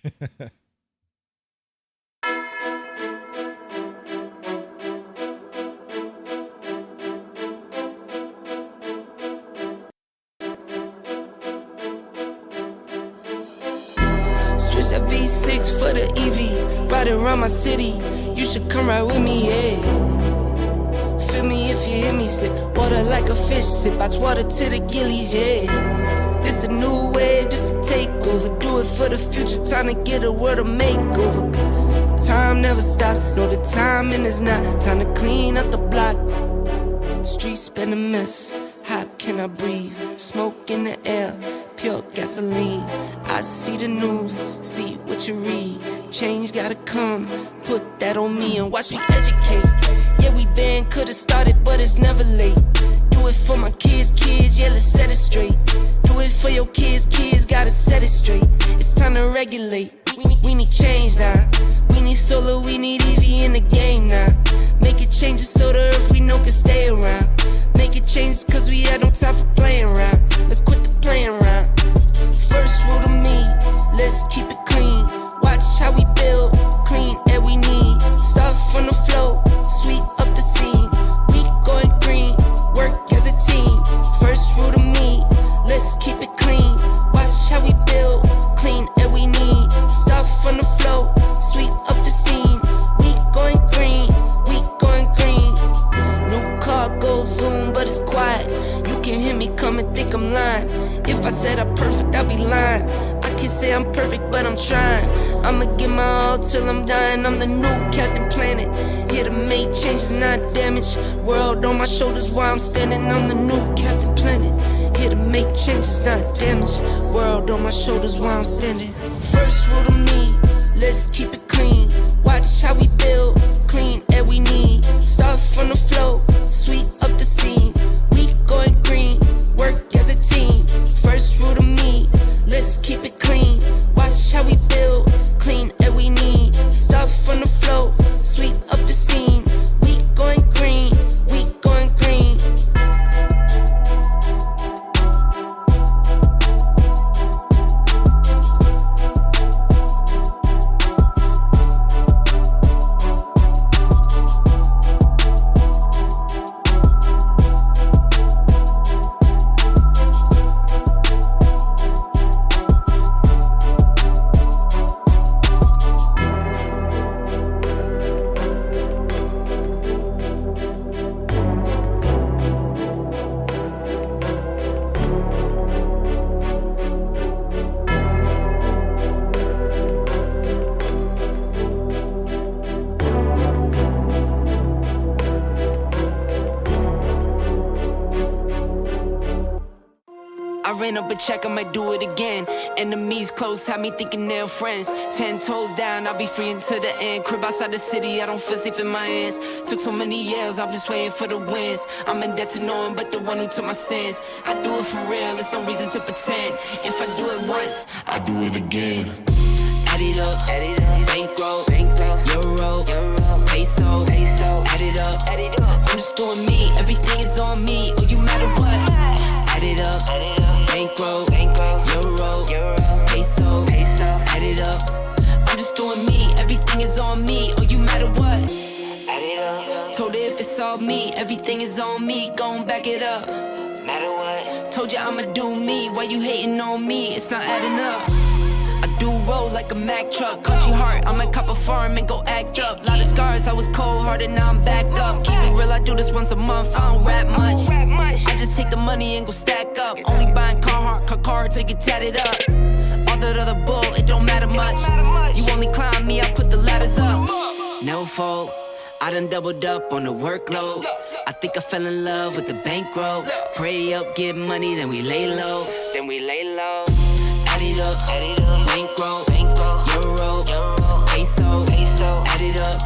Switch that V6 for the EV, ride around my city. You should come ride with me, yeah. Feel me if you hear me sip water like a fish, sip box water to the gillies, yeah. This the new wave, this a takeover. Do it for the future, time to get a world a makeover. Time never stops, no the timing is not. Time to clean up the block. Streets been a mess, how can I breathe? Smoke in the air, pure gasoline. I see the news, see what you read. Change gotta come, put that on me and watch me educate. Yeah, we been could've started, but it's never late. Do it for my kids, yeah, let's set it straight. Do it for your kids, gotta set it straight. It's time to regulate, we need change now. We need solar, we need EV in the game now. Make it changes so the earth we know can stay around. Make it changes cause we had no time for playing around. Let's quit the playing around. First rule to me, let's keep it clean. Watch how we build, clean air we need. Start from the flow, sweep up the scene. We going green, work as a team. First rule to me, let's keep it clean. Watch how we build, clean air we need. Start from the flow, sweep up the scene. We going green, we going green. New car goes zoom, but it's quiet. You can hear me come and think I'm lying. If I said I'm perfect, I'd be lying. I can't say I'm perfect, but I'm trying. I'ma give my all till I'm dying. I'm the new Captain Planet, here to make changes, not damage. World on my shoulders while I'm standing. I'm the new Captain Planet, here to make changes, not damage. World on my shoulders while I'm standing. First rule to me, let's keep it clean. Watch how we build, clean air we need. Start from the flow, sweep up the scene. We going green, work as a team. First rule to me, let's keep it clean. Watch how we build, clean air we need. Start from the flow, sweep up the scene. We going green, we going green. I ran up a check, I might do it again. Enemies close, had me thinking they're friends. 10 toes down, I'll be free until the end. Crib outside the city, I don't feel safe in my hands. Took so many years, I'm just waiting for the wins. I'm in debt to no one but the one who took my sins. I do it for real, there's no reason to pretend. If I do it once, I do it again. Add it up, bankroll, euro, peso, add it up. I'm just doing me, everything is on me. Oh, you matter what? Add it up, bankroll, euro, peso, add it up. I'm just doing me, everything is on me. Oh, you matter what? Add it up. Told her if it's all me, everything is on me. Gon' back it up. Matter what? Told ya I'ma do me. Why you hating on me? It's not adding up. I do roll like a Mack truck. Country heart, I might cop a farm and go act up. Lot of scars, I was cold-hearted, now I'm back up. Keep it real, I do this once a month, I don't rap much. I just take the money and go stack up. Only buying car till you get tatted up. All that other bull, it don't matter much. You only climb me, I put the ladders up. No fault, I done doubled up on the workload. I think I fell in love with the bankroll. Pray up, get money, then we lay low. Add it up, bankroll, euro, peso, add it up.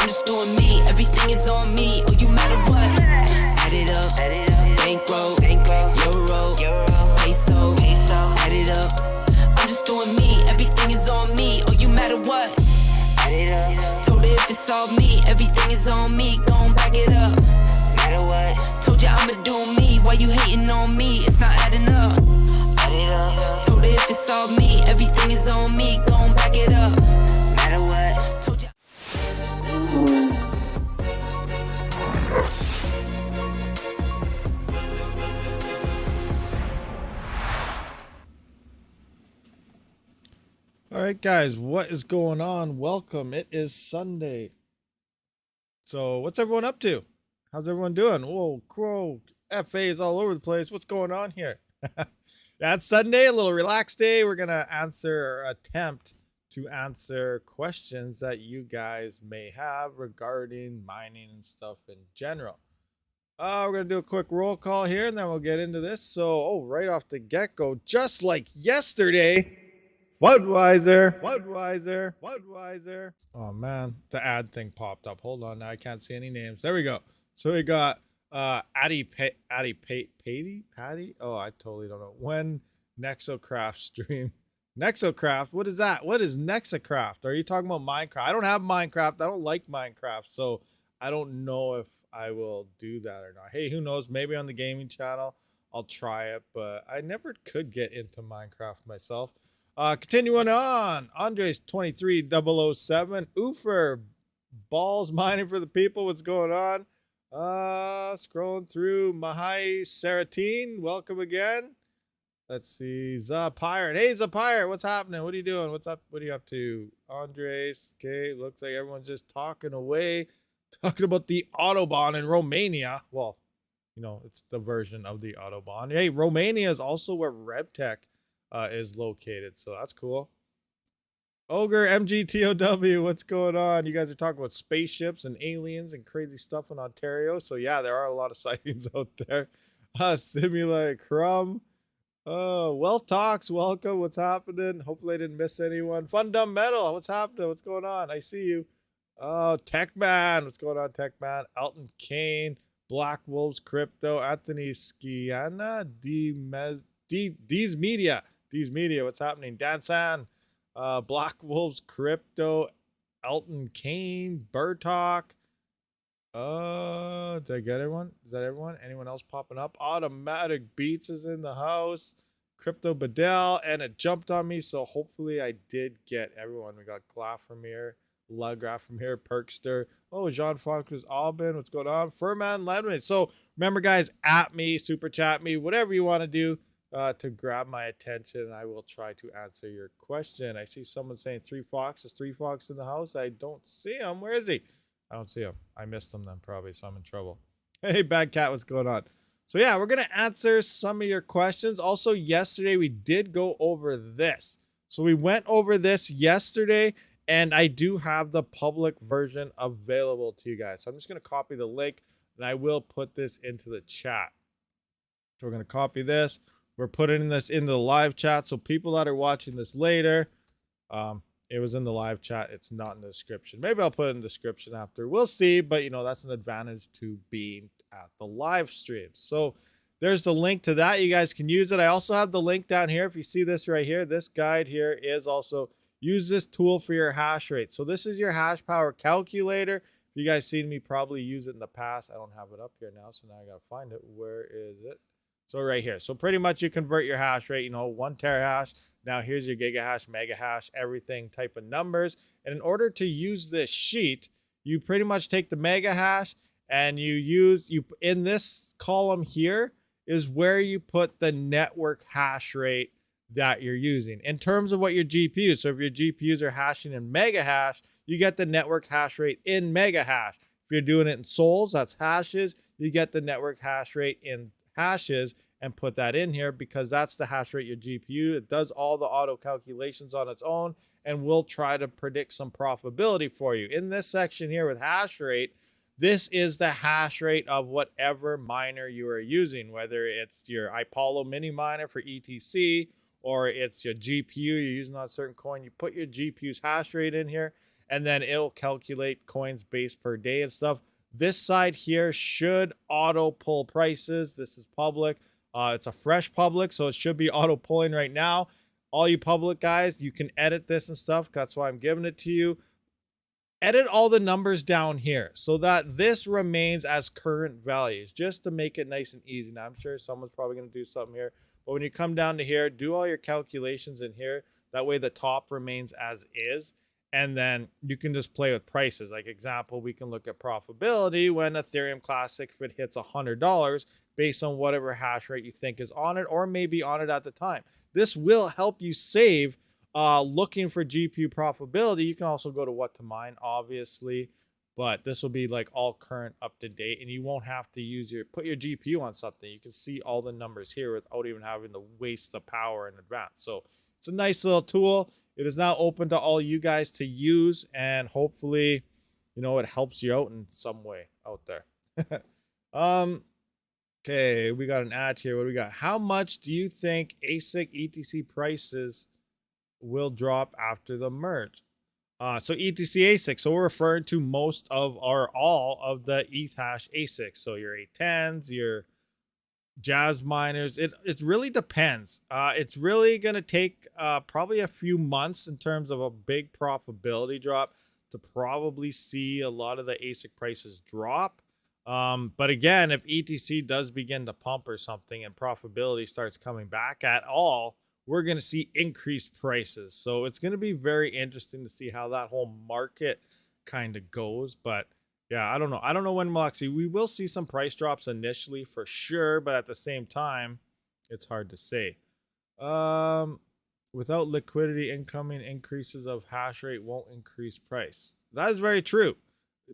I'm just doing me, everything is on me. Oh, you matter what? Add it up, bankroll, euro, peso, add it up. I'm just doing me, everything is on me. Oh, you matter what? Add it up. Told her if it's all me, everything is on me. Gon' back it up. Matter what? Told ya I'ma do me. Why you hating on me? It's not adding up. Told her if it's all me, everything is on me. Gon' back All right, guys, what is going on? Welcome. It is Sunday. So, what's everyone up to? How's everyone doing? Whoa, crow, FAs all over the place. What's going on here? Yeah, it's Sunday, a little relaxed day. We're going to answer or attempt to answer questions that you guys may have regarding mining and stuff in general. We're going to do a quick roll call here and then we'll get into this. So, right off the get go, just like yesterday, Budweiser. Oh man, the ad thing popped up. Hold on, now I can't see any names. There we go. So we got Patty. Oh, I totally don't know. When Nexocraft stream. Nexocraft, what is that? What is Nexocraft? Are you talking about Minecraft? I don't have Minecraft. I don't like Minecraft, so I don't know if I will do that or not. Hey, who knows? Maybe on the gaming channel I'll try it, but I never could get into Minecraft myself. Continuing on, Andres 23007, Oofer, balls mining for the people. What's going on? Scrolling through, Mahai Saratine, welcome again. Let's see, Zapirate. Hey, Zapirate, what's happening? What are you doing? What's up? What are you up to? Andres, okay, looks like everyone's just talking away, talking about the Autobahn in Romania. Well, you know, it's the version of the Autobahn. Hey, Romania is also where RevTech is located, so that's cool. Ogre MGTOW, what's going on? You guys are talking about spaceships and aliens and crazy stuff in Ontario, so yeah, there are a lot of sightings out there. Simulate Crumb. Wealth Talks, welcome. What's happening? Hopefully I didn't miss anyone. Fundamental, what's happening? What's going on? I see you. Oh, Techman, what's going on, Techman? Elton Kane, Black Wolves Crypto, Anthony Skiana, D's Media, what's happening? Dan San, Black Wolves Crypto, Elton Kane, Burtalk. Did I get everyone? Is that everyone? Anyone else popping up? Automatic Beats is in the house. Crypto Bedell, and it jumped on me, so hopefully I did get everyone. We got Glaframir, Lugraf from here, Perkster. Oh, Jean Francois Albin, what's going on? Furman Ledman. So remember, guys, at me, super chat me, whatever you want to do to grab my attention. I will try to answer your question. I see someone saying 3Fox. Is 3Fox in the house? I don't see him. Where is he? I don't see him. I missed him then probably, so I'm in trouble. Hey, Bad Cat, what's going on? So yeah, we're going to answer some of your questions. Also, yesterday we did go over this. So we went over this yesterday, and I do have the public version available to you guys. So I'm just going to copy the link, and I will put this into the chat. So we're going to copy this. We're putting this into the live chat. So people that are watching this later, it was in the live chat. It's not in the description. Maybe I'll put it in the description after. We'll see. But, you know, that's an advantage to being at the live stream. So there's the link to that. You guys can use it. I also have the link down here. If you see this right here, this guide here is also use this tool for your hash rate. So this is your hash power calculator. If you guys seen me probably use it in the past. I don't have it up here now, so now I got to find it. Where is it? So right here. So pretty much you convert your hash rate, you know, 1 terahash. Now here's your gigahash, megahash, everything type of numbers. And in order to use this sheet, you pretty much take the megahash and you in this column here is where you put the network hash rate that you're using in terms of what your GPUs. So if your GPUs are hashing in megahash, you get the network hash rate in megahash. If you're doing it in souls, that's hashes, you get the network hash rate in hashes, and put that in here because that's the hash rate your GPU. It does all the auto calculations on its own, and we'll try to predict some profitability for you. In this section here with hash rate, this is the hash rate of whatever miner you are using, whether it's your Ipollo mini miner for ETC or it's your GPU you're using on a certain coin. You put your GPU's hash rate in here, and then it'll calculate coins base per day and stuff. This side here should auto pull prices. This is public. It's a fresh public, so it should be auto pulling right now. All you public guys, you can edit this and stuff. That's why I'm giving it to you. Edit all the numbers down here so that this remains as current values, just to make it nice and easy. Now, I'm sure someone's probably going to do something here, but when you come down to here, do all your calculations in here. That way the top remains as is. And then you can just play with prices. Like example, we can look at profitability when Ethereum Classic, if it hits $100 based on whatever hash rate you think is on it or maybe on it at the time. This will help you save looking for GPU profitability, you can also go to what to mine, obviously, but this will be like all current, up to date, and you won't have to put your GPU on something. You can see all the numbers here without even having to waste the power in advance. So it's a nice little tool. It is now open to all you guys to use, and hopefully, it helps you out in some way out there. Okay, we got an ad here. What do we got? How much do you think ASIC ETC prices will drop after the merge? So ETC ASIC, so we're referring to most of all of the ETH hash ASICs. So your A10s, your Jazz miners. It really depends. It's really gonna take probably a few months in terms of a big profitability drop to probably see a lot of the ASIC prices drop. But again, if ETC does begin to pump or something and profitability starts coming back at all, we're going to see increased prices. So it's going to be very interesting to see how that whole market kind of goes. But yeah, I don't know. I don't know when we will see some price drops initially for sure, but at the same time, it's hard to say. Without liquidity, incoming increases of hash rate won't increase price. That is very true.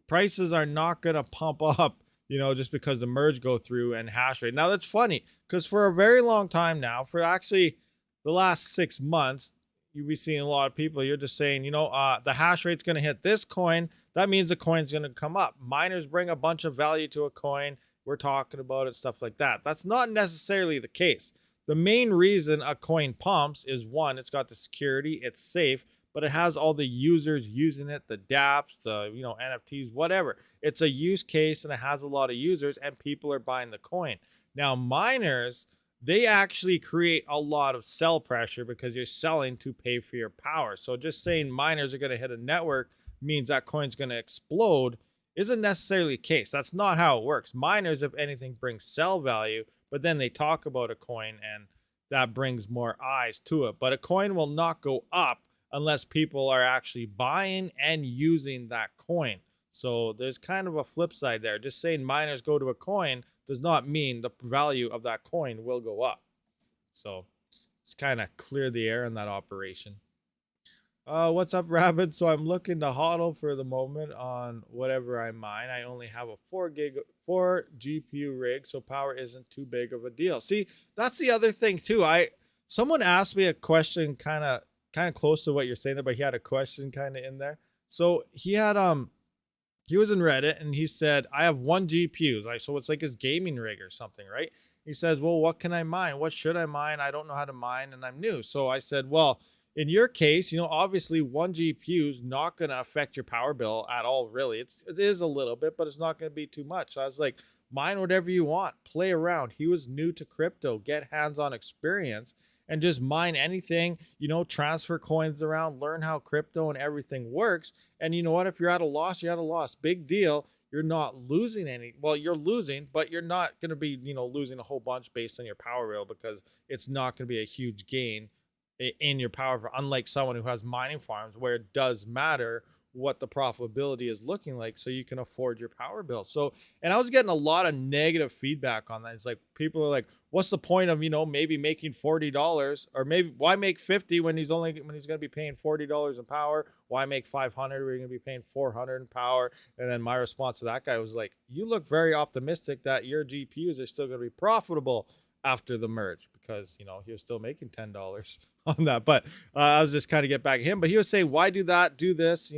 Prices are not going to pump up, just because the merge go through and hash rate. Now that's funny because for a very long time now, for actually the last 6 months, you'll be seeing a lot of people. You're just saying, the hash rate's going to hit this coin. That means the coin's going to come up. Miners bring a bunch of value to a coin. We're talking about it, stuff like that. That's not necessarily the case. The main reason a coin pumps is, one, it's got the security, it's safe, but it has all the users using it, the dApps, the NFTs, whatever. It's a use case and it has a lot of users and people are buying the coin. Now miners, they actually create a lot of sell pressure because you're selling to pay for your power. So just saying miners are going to hit a network means that coin's going to explode isn't necessarily the case. That's not how it works. Miners, if anything, bring sell value, but then they talk about a coin and that brings more eyes to it. But a coin will not go up unless people are actually buying and using that coin. So there's kind of a flip side there. Just saying miners go to a coin does not mean the value of that coin will go up. So it's kind of clear the air in that operation. What's up, Rabid? So I'm looking to hodl for the moment on whatever I mine. I only have a 4 GPU rig, so power isn't too big of a deal. See, that's the other thing too. Someone asked me a question kind of close to what you're saying there, but he had a question kind of in there. So he was in Reddit and he said, I have 1 GPU. So it's like his gaming rig or something, right? He says, well, what can I mine? What should I mine? I don't know how to mine and I'm new. So I said, well, in your case, obviously 1 GPU is not going to affect your power bill at all, really. It is a little bit, but it's not going to be too much. So I was like, mine whatever you want, play around. He was new to crypto, get hands-on experience and just mine anything, transfer coins around, learn how crypto and everything works. And you know what? If you're at a loss, you're at a loss. Big deal. You're not losing any. Well, you're losing, but you're not going to be, losing a whole bunch based on your power bill because it's not going to be a huge gain in your power, unlike someone who has mining farms where it does matter what the profitability is looking like so you can afford your power bill. So, and I was getting a lot of negative feedback on that. It's like people are like, what's the point of maybe making $40, or maybe why make 50 when he's going to be paying $40 in power? Why make 500 where you're going to be paying 400 in power? And then my response to that guy was like, you look very optimistic that your GPUs are still going to be profitable after the merge, because he was still making $10 on that. But I was just kind of get back at him, but he was saying, why do that, do this?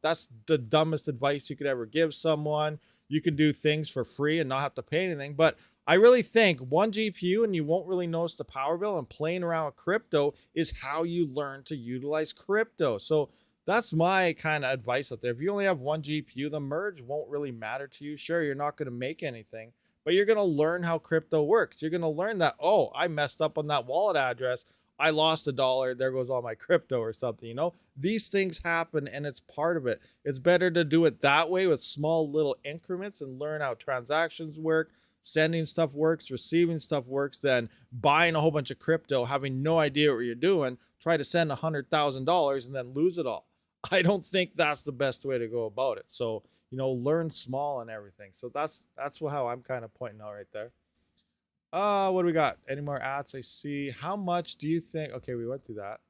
That's the dumbest advice you could ever give someone. You can do things for free and not have to pay anything. But I really think 1 GPU and you won't really notice the power bill, and playing around with crypto is how you learn to utilize crypto. So that's my kind of advice out there. If you only have 1 GPU, the merge won't really matter to you. Sure, you're not going to make anything, but you're going to learn how crypto works. You're going to learn that, oh, I messed up on that wallet address. I lost $1. There goes all my crypto or something. These things happen and it's part of it. It's better to do it that way with small little increments and learn how transactions work, sending stuff works, receiving stuff works, than buying a whole bunch of crypto, having no idea what you're doing, try to send $100,000 and then lose it all. I don't think that's the best way to go about it. So, learn small and everything. So that's how I'm kind of pointing out right there. What do we got? Any more ads? I see. How much do you think? Okay, we went through that.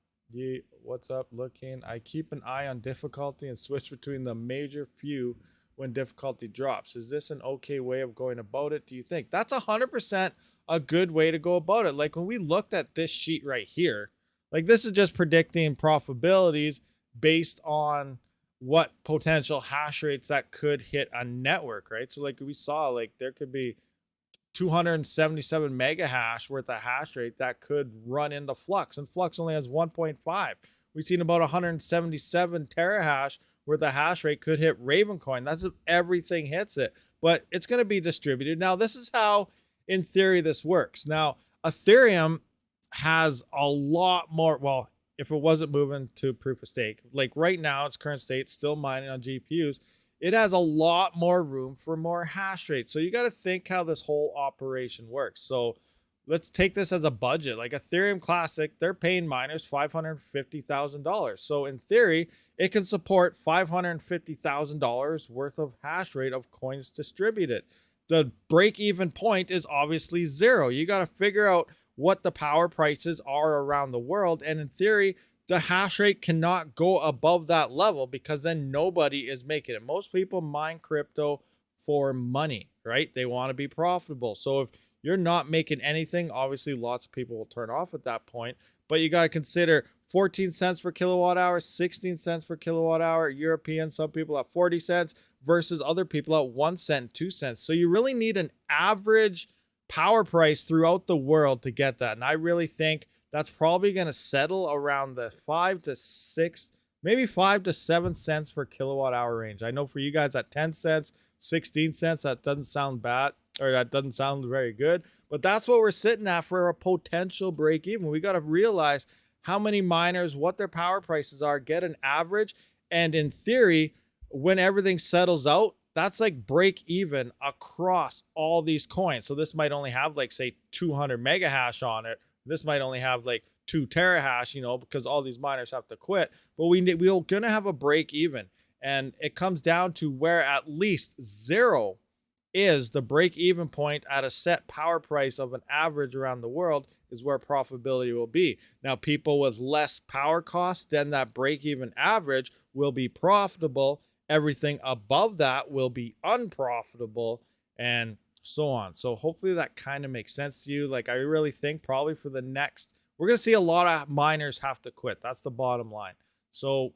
What's up? Looking. I keep an eye on difficulty and switch between the major few when difficulty drops. Is this an okay way of going about it, do you think? That's 100% a good way to go about it. Like when we looked at this sheet right here, like this is just predicting profitabilities based on what potential hash rates that could hit a network, right? So like we saw, like there could be 277 mega hash worth of hash rate that could run into Flux, and Flux only has 1.5. We've seen about 177 terahash worth of hash rate could hit Ravencoin. That's if everything hits it, but it's going to be distributed. Now, this is how, in theory, this works. Now, Ethereum has a lot more, well, if it wasn't moving to proof of stake, like right now, its current state, still mining on GPUs, it has a lot more room for more hash rate. So you got to think how this whole operation works. So let's take this as a budget. Like Ethereum Classic, they're paying miners $550,000. So in theory, it can support $550,000 worth of hash rate of coins distributed. The break-even point is obviously zero. You got to figure out what the power prices are around the world. And in theory, the hash rate cannot go above that level because then nobody is making it. Most people mine crypto for money, right? They want to be profitable. So if you're not making anything, obviously lots of people will turn off at that point. But you got to consider 14 cents per kilowatt hour, 16 cents per kilowatt hour, European, some people at 40 cents versus other people at 1 cent, 2 cents. So you really need an average power price throughout the world to get that. And I really think that's probably going to settle around the 5 to 6, maybe 5 to 7 cents per kilowatt hour range. I know for you guys at 10 cents, 16 cents, that doesn't sound bad, or that doesn't sound very good, but that's what we're sitting at for a potential break even. We got to realize how many miners, what their power prices are, get an average. And in theory, when everything settles out, that's like break even across all these coins. So this might only have like, say, 200 mega hash on it. This might only have like 2 terahash, you know, because all these miners have to quit. But we're going to have a break even. And it comes down to where at least zero is the break even point at a set power price of an average around the world is where profitability will be. Now, people with less power costs than that break even average will be profitable. Everything above that will be unprofitable and so on. So hopefully that kind of makes sense to you. Like I really think probably for the next, we're going to see a lot of miners have to quit. That's the bottom line. So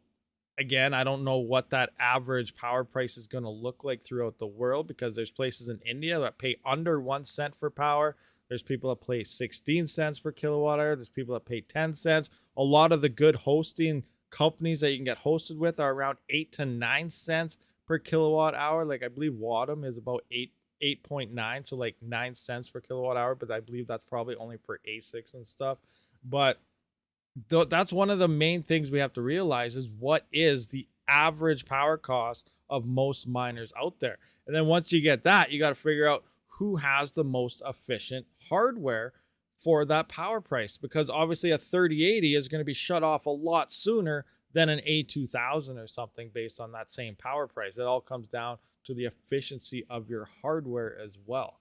again, I don't know what that average power price is going to look like throughout the world because there's places in India that pay under 1 cent for power. There's people that pay 16 cents per kilowatt hour. There's people that pay 10 cents. A lot of the good hosting companies that you can get hosted with are around 8 to 9 cents per kilowatt hour. Like I believe Wadham is about 8.9, so like 9 cents per kilowatt hour, but I believe that's probably only for ASICs and stuff. But that's one of the main things we have to realize is what is the average power cost of most miners out there. And then once you get that, you got to figure out who has the most efficient hardware for that power price, because obviously a 3080 is going to be shut off a lot sooner than an A2000 or something based on that same power price. It all comes down to the efficiency of your hardware as well.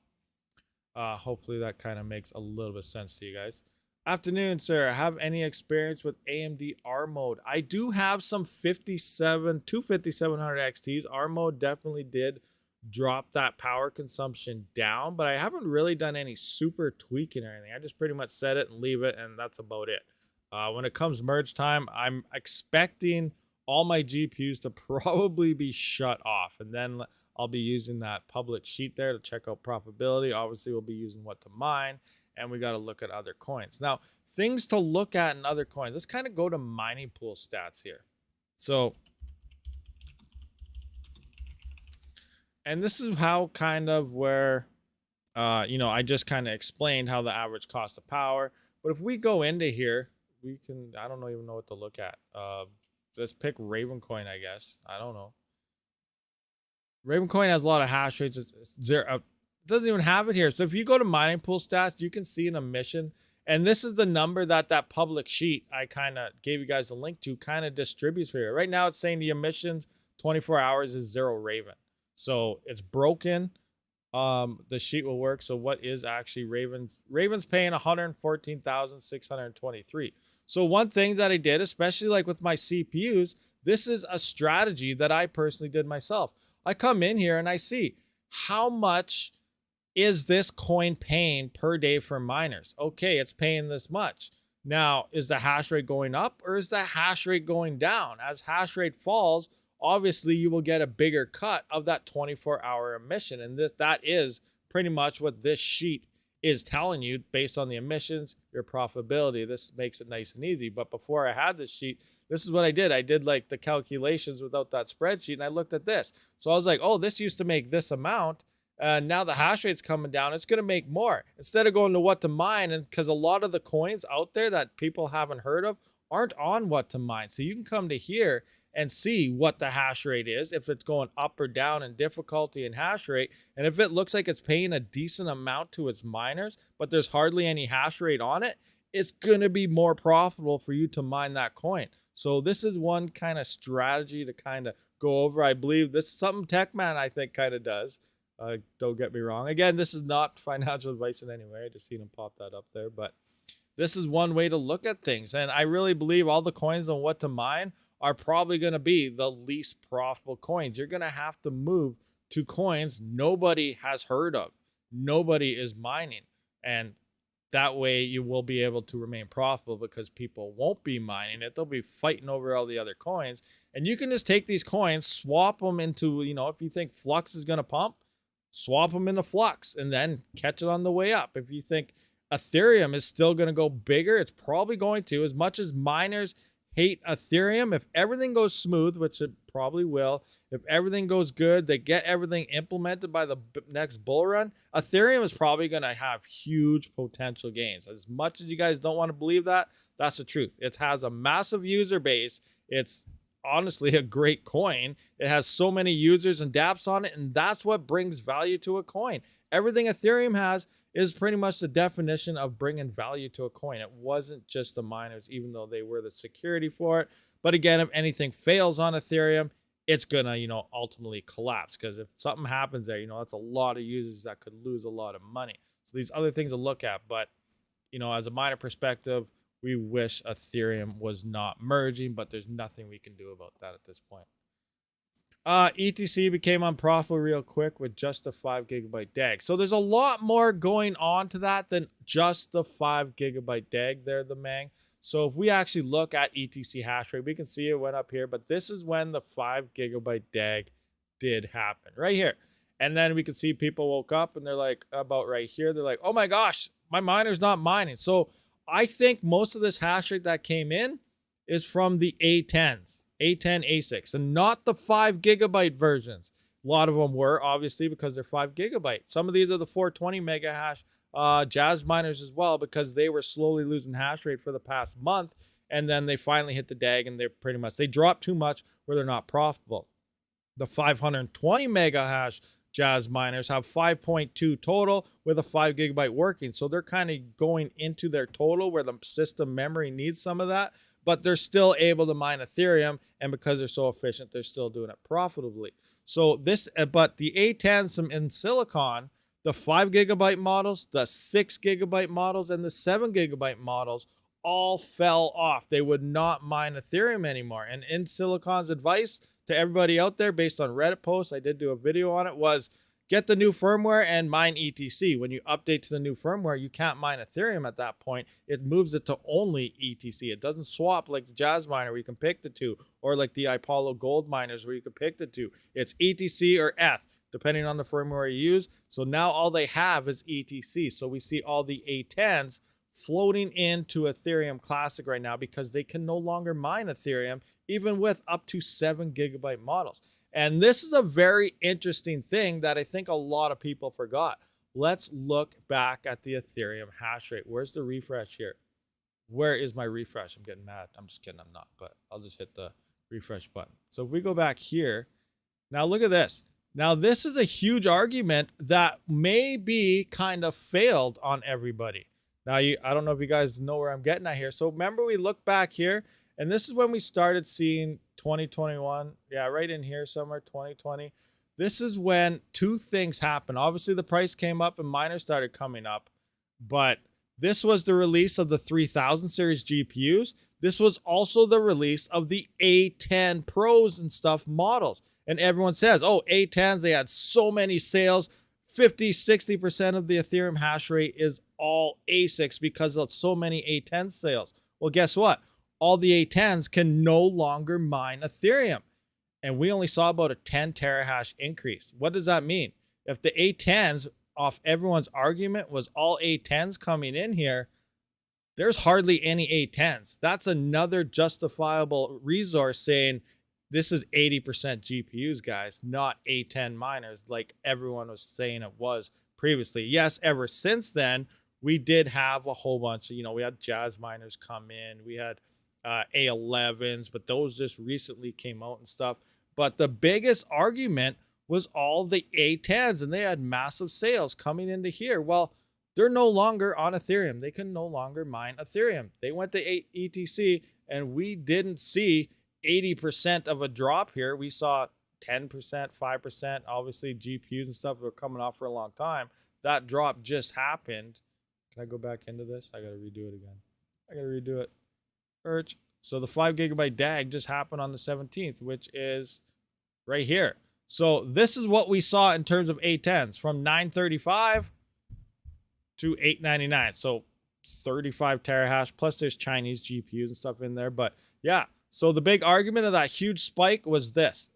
Hopefully that kind of makes a little bit of sense to you guys. Afternoon, sir. Have any experience with AMD R mode? I do have some 5700 XTs. R mode definitely did drop that power consumption down, but I haven't really done any super tweaking or anything. I just pretty much set it and leave it, and that's about it. When it comes merge time, I'm expecting all my GPUs to probably be shut off, and then I'll be using that public sheet there to check out profitability. Obviously, we'll be using what to mine, and we got to look at other coins. Now, things to look at in other coins. Let's kind of go to mining pool stats here. So, and this is how kind of where, I just kind of explained how the average cost of power. But if we go into here, we can, I don't even know what to look at. Let's pick Ravencoin, I guess. I don't know. Ravencoin has a lot of hash rates. It's zero. It doesn't even have it here. So if you go to mining pool stats, you can see an emission. And this is the number that public sheet I kind of gave you guys a link to kind of distributes for you. Right now it's saying the emissions 24 hours is 0 Raven. So it's broken. the sheet will work. So what is actually Raven's paying 114,623. So one thing that I did, especially like with my CPUs, this is a strategy that I personally did myself. I come in here and I see how much is this coin paying per day for miners. Okay, it's paying this much. Now, is the hash rate going up or is the hash rate going down? As hash rate falls, obviously you will get a bigger cut of that 24-hour emission. And that is pretty much what this sheet is telling you based on the emissions, your profitability. This makes it nice and easy. But before I had this sheet, this is what I did. I did like the calculations without that spreadsheet and I looked at this. So I was like, oh, this used to make this amount. Now the hash rate's coming down. It's going to make more instead of going to what to mine. And because a lot of the coins out there that people haven't heard of aren't on what to mine. So you can come to here and see what the hash rate is, if it's going up or down in difficulty and hash rate. And if it looks like it's paying a decent amount to its miners, but there's hardly any hash rate on it, it's going to be more profitable for you to mine that coin. So this is one kind of strategy to kind of go over. I believe this is something Techman, I think, kind of does. Don't get me wrong. Again, this is not financial advice in any way. I just seen him pop that up there. But this is one way to look at things. And I really believe all the coins on what to mine are probably going to be the least profitable coins. You're going to have to move to coins nobody has heard of. Nobody is mining. And that way you will be able to remain profitable because people won't be mining it. They'll be fighting over all the other coins. And you can just take these coins, swap them into, if you think Flux is going to pump, swap them into Flux and then catch it on the way up. If you think Ethereum is still going to go bigger, it's probably going to. As much as miners hate Ethereum, if everything goes smooth, which it probably will, if everything goes good, they get everything implemented by the next bull run, Ethereum is probably going to have huge potential gains. As much as you guys don't want to believe that, that's the truth. It has a massive user base. It's honestly a great coin. It has so many users and dApps on it, and that's what brings value to a coin. Everything Ethereum has is pretty much the definition of bringing value to a coin. It wasn't just the miners, even though they were the security for it. But again, if anything fails on Ethereum, it's gonna, ultimately collapse, because if something happens there, that's a lot of users that could lose a lot of money. So these other things to look at. But as a miner perspective, we wish Ethereum was not merging, but there's nothing we can do about that at this point. ETC became unprofitable real quick with just a 5 GB DAG. So there's a lot more going on to that than just the 5 GB DAG there, the Mang. So if we actually look at ETC hash rate, we can see it went up here, but this is when the 5 GB DAG did happen, right here. And then we can see people woke up and they're like, about right here, they're like, oh my gosh, my miner's not mining. So I think most of this hash rate that came in is from the A10s, A10 ASICs, and not the 5 GB versions. A lot of them were, obviously, because they're 5 GB. Some of these are the 420 mega hash Jazz miners as well, because they were slowly losing hash rate for the past month, and then they finally hit the DAG, and they dropped too much where they're not profitable. The 520 mega hash Jazz miners have 5.2 total with a 5 GB working. So they're kind of going into their total where the system memory needs some of that, but they're still able to mine Ethereum. And because they're so efficient, they're still doing it profitably. So but the A10s in Silicon, the 5 GB models, the 6 GB models, and the 7 GB models all fell off. They would not mine Ethereum anymore. And in Silicon's advice to everybody out there, based on Reddit posts, I did do a video on it, was get the new firmware and mine ETC. When you update to the new firmware, you can't mine Ethereum at that point. It moves it to only ETC. It doesn't swap like the Jazz miner where you can pick the two, or like the Ipollo gold miners where you can pick the two. It's ETC or ETH, depending on the firmware you use. So now all they have is ETC. So we see all the A10s floating into Ethereum Classic right now because they can no longer mine Ethereum, even with up to 7 GB models. And this is a very interesting thing that I think a lot of people forgot. Let's look back at the Ethereum hash rate. Where's the refresh here? Where is my refresh? I'm getting mad. I'm just kidding. I'm not, but I'll just hit the refresh button. So if we go back here, now look at this. Now, this is a huge argument that may be kind of failed on everybody. Now, I don't know if you guys know where I'm getting at here. So remember, we look back here, and this is when we started seeing 2021. Yeah, right in here somewhere, 2020. this is when two things happened. Obviously, the price came up and miners started coming up, but this was the release of the 3000 series GPUs. This was also the release of the A10 Pros and stuff models. And everyone says, oh, A10s, they had so many sales. 50, 60% of the Ethereum hash rate is all ASICs because of so many A10 sales. Well, guess what? All the A10s can no longer mine Ethereum. And we only saw about a 10 terahash increase. What does that mean? If the A10s, off everyone's argument, was all A10s coming in here, there's hardly any A10s. That's another justifiable resource saying this is 80% GPUs, guys, not A10 miners like everyone was saying it was previously. Yes, ever since then, we did have a whole bunch of, we had Jazz miners come in. We had A11s, but those just recently came out and stuff. But the biggest argument was all the A10s, and they had massive sales coming into here. Well, they're no longer on Ethereum. They can no longer mine Ethereum. They went to ETC, and we didn't see 80% of a drop here. We saw 10%, 5%. Obviously, GPUs and stuff were coming off for a long time. That drop just happened. Can I go back into this? I got to redo it again. I got to redo it. So the 5 gigabyte DAG just happened on the 17th, which is right here. So this is what we saw in terms of A10s from 935 to 899. So 35 terahash, plus there's Chinese GPUs and stuff in there. But yeah, so the big argument of that huge spike was this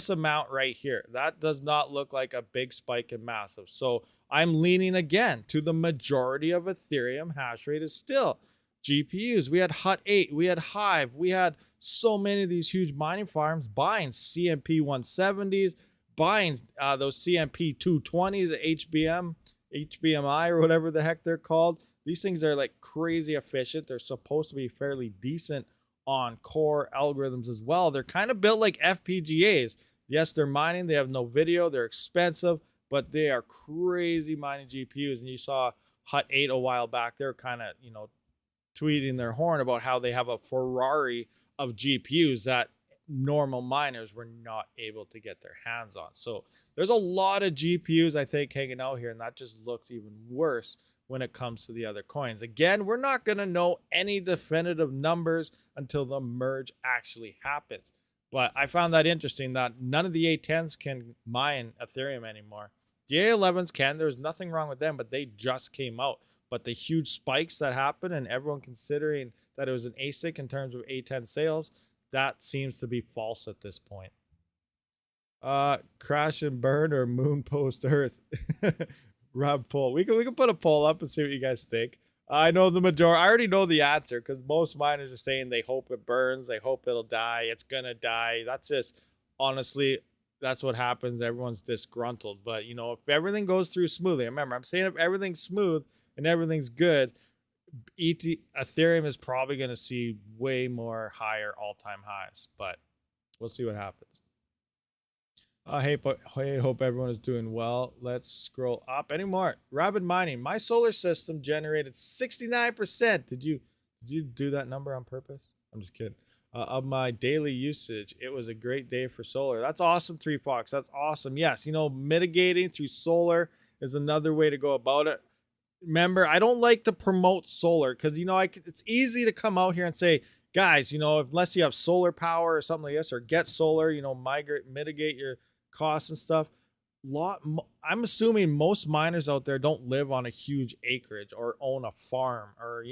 amount right here. That does not look like a big spike and massive. So I'm leaning again to the majority of Ethereum hash rate is still GPUs. We had Hut 8, we had Hive, we had so many of these huge mining farms buying CMP 170s, buying those CMP 220s, HBMI or whatever the heck they're called. These things are like crazy efficient. They're supposed to be fairly decent on core algorithms as well. They're kind of built like FPGAs. Yes, they're mining. They have no video. They're expensive, but they are crazy mining GPUs. And you saw Hut 8 a while back. They're kind of, tweeting their horn about how they have a Ferrari of GPUs that normal miners were not able to get their hands on. So there's a lot of GPUs, I think, hanging out here, and that just looks even worse when it comes to the other coins. Again, we're not going to know any definitive numbers until the merge actually happens. But I found that interesting that none of the A10s can mine Ethereum anymore. The A11s can. There's nothing wrong with them, but they just came out. But the huge spikes that happened and everyone considering that it was an ASIC in terms of A10 sales, that seems to be false at this point. Crash and burn or moon post Earth? Rob poll. We can put a poll up and see what you guys think. I know the majority. I already know the answer because most miners are saying they hope it burns. They hope it'll die. It's going to die. That's just, honestly, that's what happens. Everyone's disgruntled. But, if everything goes through smoothly, remember, I'm saying if everything's smooth and everything's good, Ethereum is probably going to see way more higher all-time highs. But we'll see what happens. Hey, hope everyone is doing well. Let's scroll up. Any more? RabidMining. My solar system generated 69%. Did you do that number on purpose? I'm just kidding. Of my daily usage. It was a great day for solar. That's awesome, 3Fox. That's awesome. Yes, mitigating through solar is another way to go about it. Remember, I don't like to promote solar because, it's easy to come out here and say, guys, unless you have solar power or something like this, or get solar, mitigate your costs and stuff. I'm assuming most miners out there don't live on a huge acreage or own a farm or,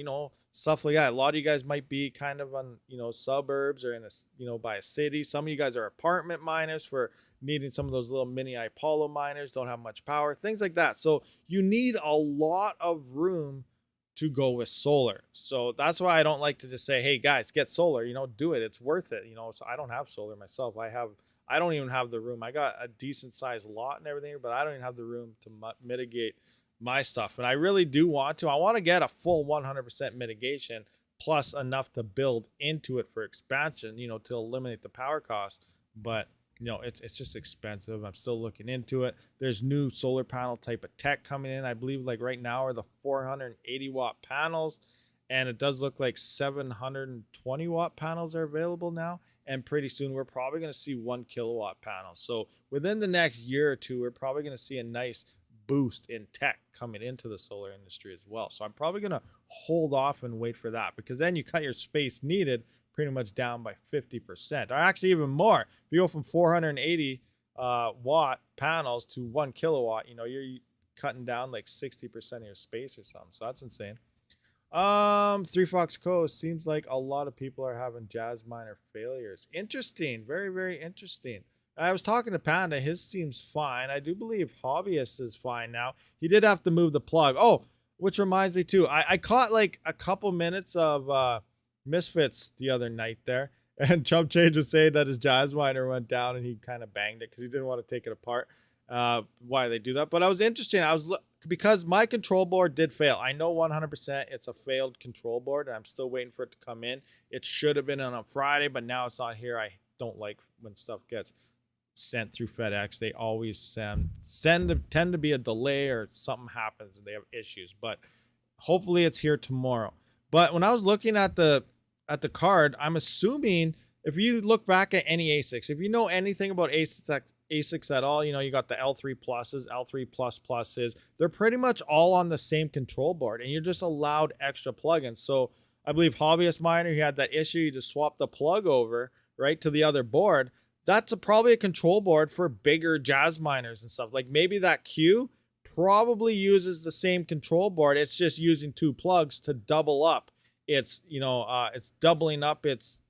stuff like that. A lot of you guys might be kind of on, suburbs or in a, by a city. Some of you guys are apartment miners for needing some of those little mini Ipollo miners, don't have much power, things like that. So you need a lot of room to go with solar. So that's why I don't like to just say, hey guys, get solar, do it. It's worth it. So I don't have solar myself. I don't even have the room. I got a decent sized lot and everything, but I don't even have the room to mitigate my stuff. And I really do want to. I want to get a full 100% mitigation plus enough to build into it for expansion, to eliminate the power cost. But it's just expensive. I'm still looking into it. There's new solar panel type of tech coming in. I believe like right now are the 480 watt panels. And it does look like 720 watt panels are available now. And pretty soon we're probably going to see 1 kilowatt panels. So within the next year or two, we're probably going to see a nice boost in tech coming into the solar industry as well. So I'm probably going to hold off and wait for that, because then you cut your space needed pretty much down by 50%, or actually even more. If you go from 480 watt panels to 1 kilowatt, you know, you're cutting down like 60% of your space or something. So that's insane. Three Fox Coast, seems like a lot of people are having GPURisers failures. Interesting. Very, very interesting. I was talking to Panda. His seems fine. I do believe Hobbyist is fine now. He did have to move the plug. Oh, which reminds me too. I caught like a couple minutes of Misfits the other night there. And Chump Change was saying that his GPURiser went down and he kind of banged it because he didn't want to take it apart. Why they do that. But I was interested. Because my control board did fail. I know 100% it's a failed control board, and I'm still waiting for it to come in. It should have been on a Friday, but now it's not here. I don't like when stuff gets sent through FedEx. They always tend to be a delay, or something happens and they have issues. But hopefully it's here tomorrow. But when I was looking at the card, I'm assuming if you look back at any ASICs, if you know anything about ASICs at all, you know, you got the L3 pluses, L3 pluses, they're pretty much all on the same control board, and you're just allowed extra plugins. So I believe Hobbyist Miner, he had that issue. You just swap the plug over, right, to the other board. That's probably a control board for bigger jazz miners and stuff. Like maybe that Q probably uses the same control board. It's just using 2 plugs to double up. It's, you know, it's doubling up its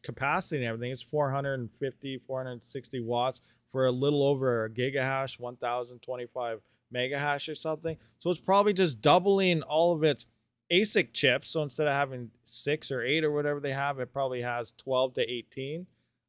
capacity and everything. It's 460 watts for a little over a gigahash, 1025 megahash or something. So it's probably just doubling all of its ASIC chips. So instead of having 6 or 8 or whatever they have, it probably has 12 to 18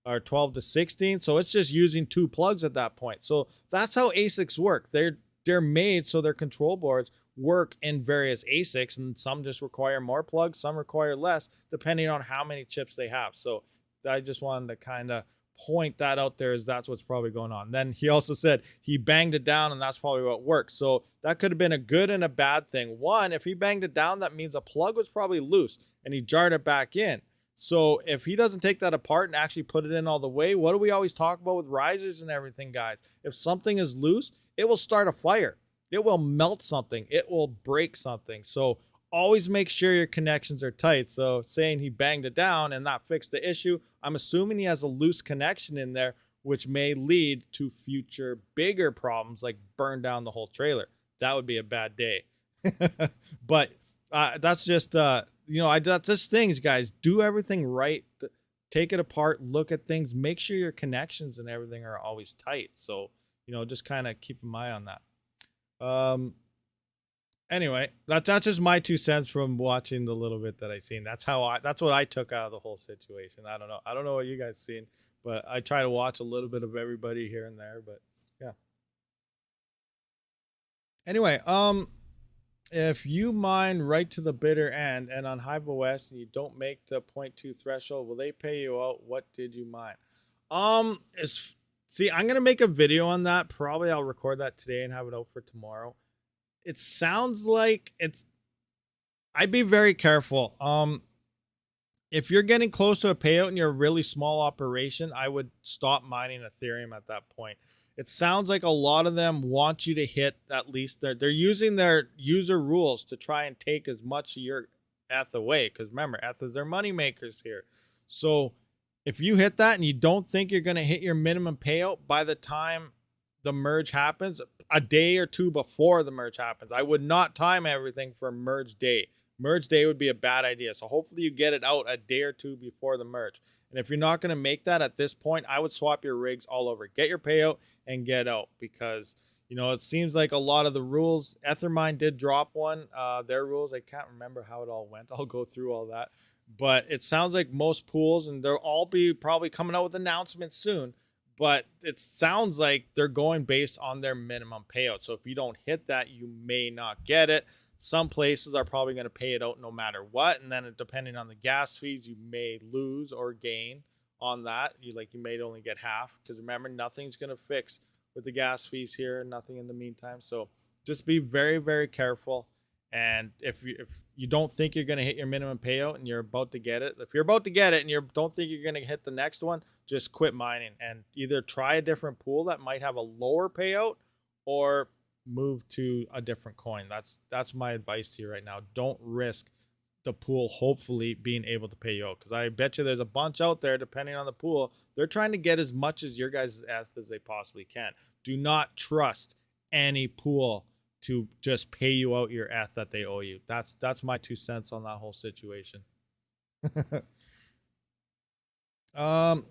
or 12 to 16. So it's just using 2 plugs at that point. So that's how ASICs work. They're made so their control boards work in various ASICs, and some just require more plugs, some require less, depending on how many chips they have. So I just wanted to kind of point that out there, as that's what's probably going on. Then he also said he banged it down, and that's probably what worked. So that could have been a good and a bad thing. One, if he banged it down, that means a plug was probably loose and he jarred it back in. So if he doesn't take that apart and actually put it in all the way, what do we always talk about with risers and everything, guys? If something is loose, it will start a fire. It will melt something. It will break something. So always make sure your connections are tight. So saying he banged it down and not fixed the issue, I'm assuming he has a loose connection in there, which may lead to future bigger problems, like burn down the whole trailer. That would be a bad day. But that's just, you know, that's just things, guys. Do everything right. Take it apart. Look at things. Make sure your connections and everything are always tight. So, you know, just kind of keep an eye on that. Anyway, that's just my 2 cents from watching the little bit that I seen. That's what I took out of the whole situation. I don't know what you guys seen, but I try to watch a little bit of everybody here and there, but yeah. Anyway, if you mine right to the bitter end and on Hive OS and you don't make the 0.2 threshold, will they pay you out? What did you mine? See, I'm gonna make a video on that. Probably I'll record that today and have it out for tomorrow. It sounds like I'd be very careful. If you're getting close to a payout and you're a really small operation, I would stop mining Ethereum at that point. It sounds like a lot of them want you to hit at least they're using their user rules to try and take as much of your ETH away. Because remember, ETH is their money makers here. So if you hit that and you don't think you're going to hit your minimum payout by the time the merge happens, a day or 2 before the merge happens, I would not time everything for merge day. Merge day would be a bad idea. So hopefully you get it out a day or 2 before the merge. And if you're not going to make that at this point, I would swap your rigs all over. Get your payout and get out, because, you know, it seems like a lot of the rules, Ethermine did drop one, their rules. I can't remember how it all went. I'll go through all that. But it sounds like most pools, and they'll all be probably coming out with announcements soon, but it sounds like they're going based on their minimum payout. So if you don't hit that, you may not get it. Some places are probably going to pay it out no matter what. And then depending on the gas fees, you may lose or gain on that. You may only get half, because remember, nothing's going to fix with the gas fees here. Nothing in the meantime. So just be very, very careful. And if you don't think you're going to hit your minimum payout and you're about to get it, if you're about to get it and you don't think you're going to hit the next one, just quit mining and either try a different pool that might have a lower payout or move to a different coin. That's my advice to you right now. Don't risk the pool hopefully being able to pay you out, because I bet you there's a bunch out there, depending on the pool, they're trying to get as much as your guys' ETH as they possibly can. Do not trust any pool to just pay you out your ETH that they owe you. That's my 2 cents on that whole situation.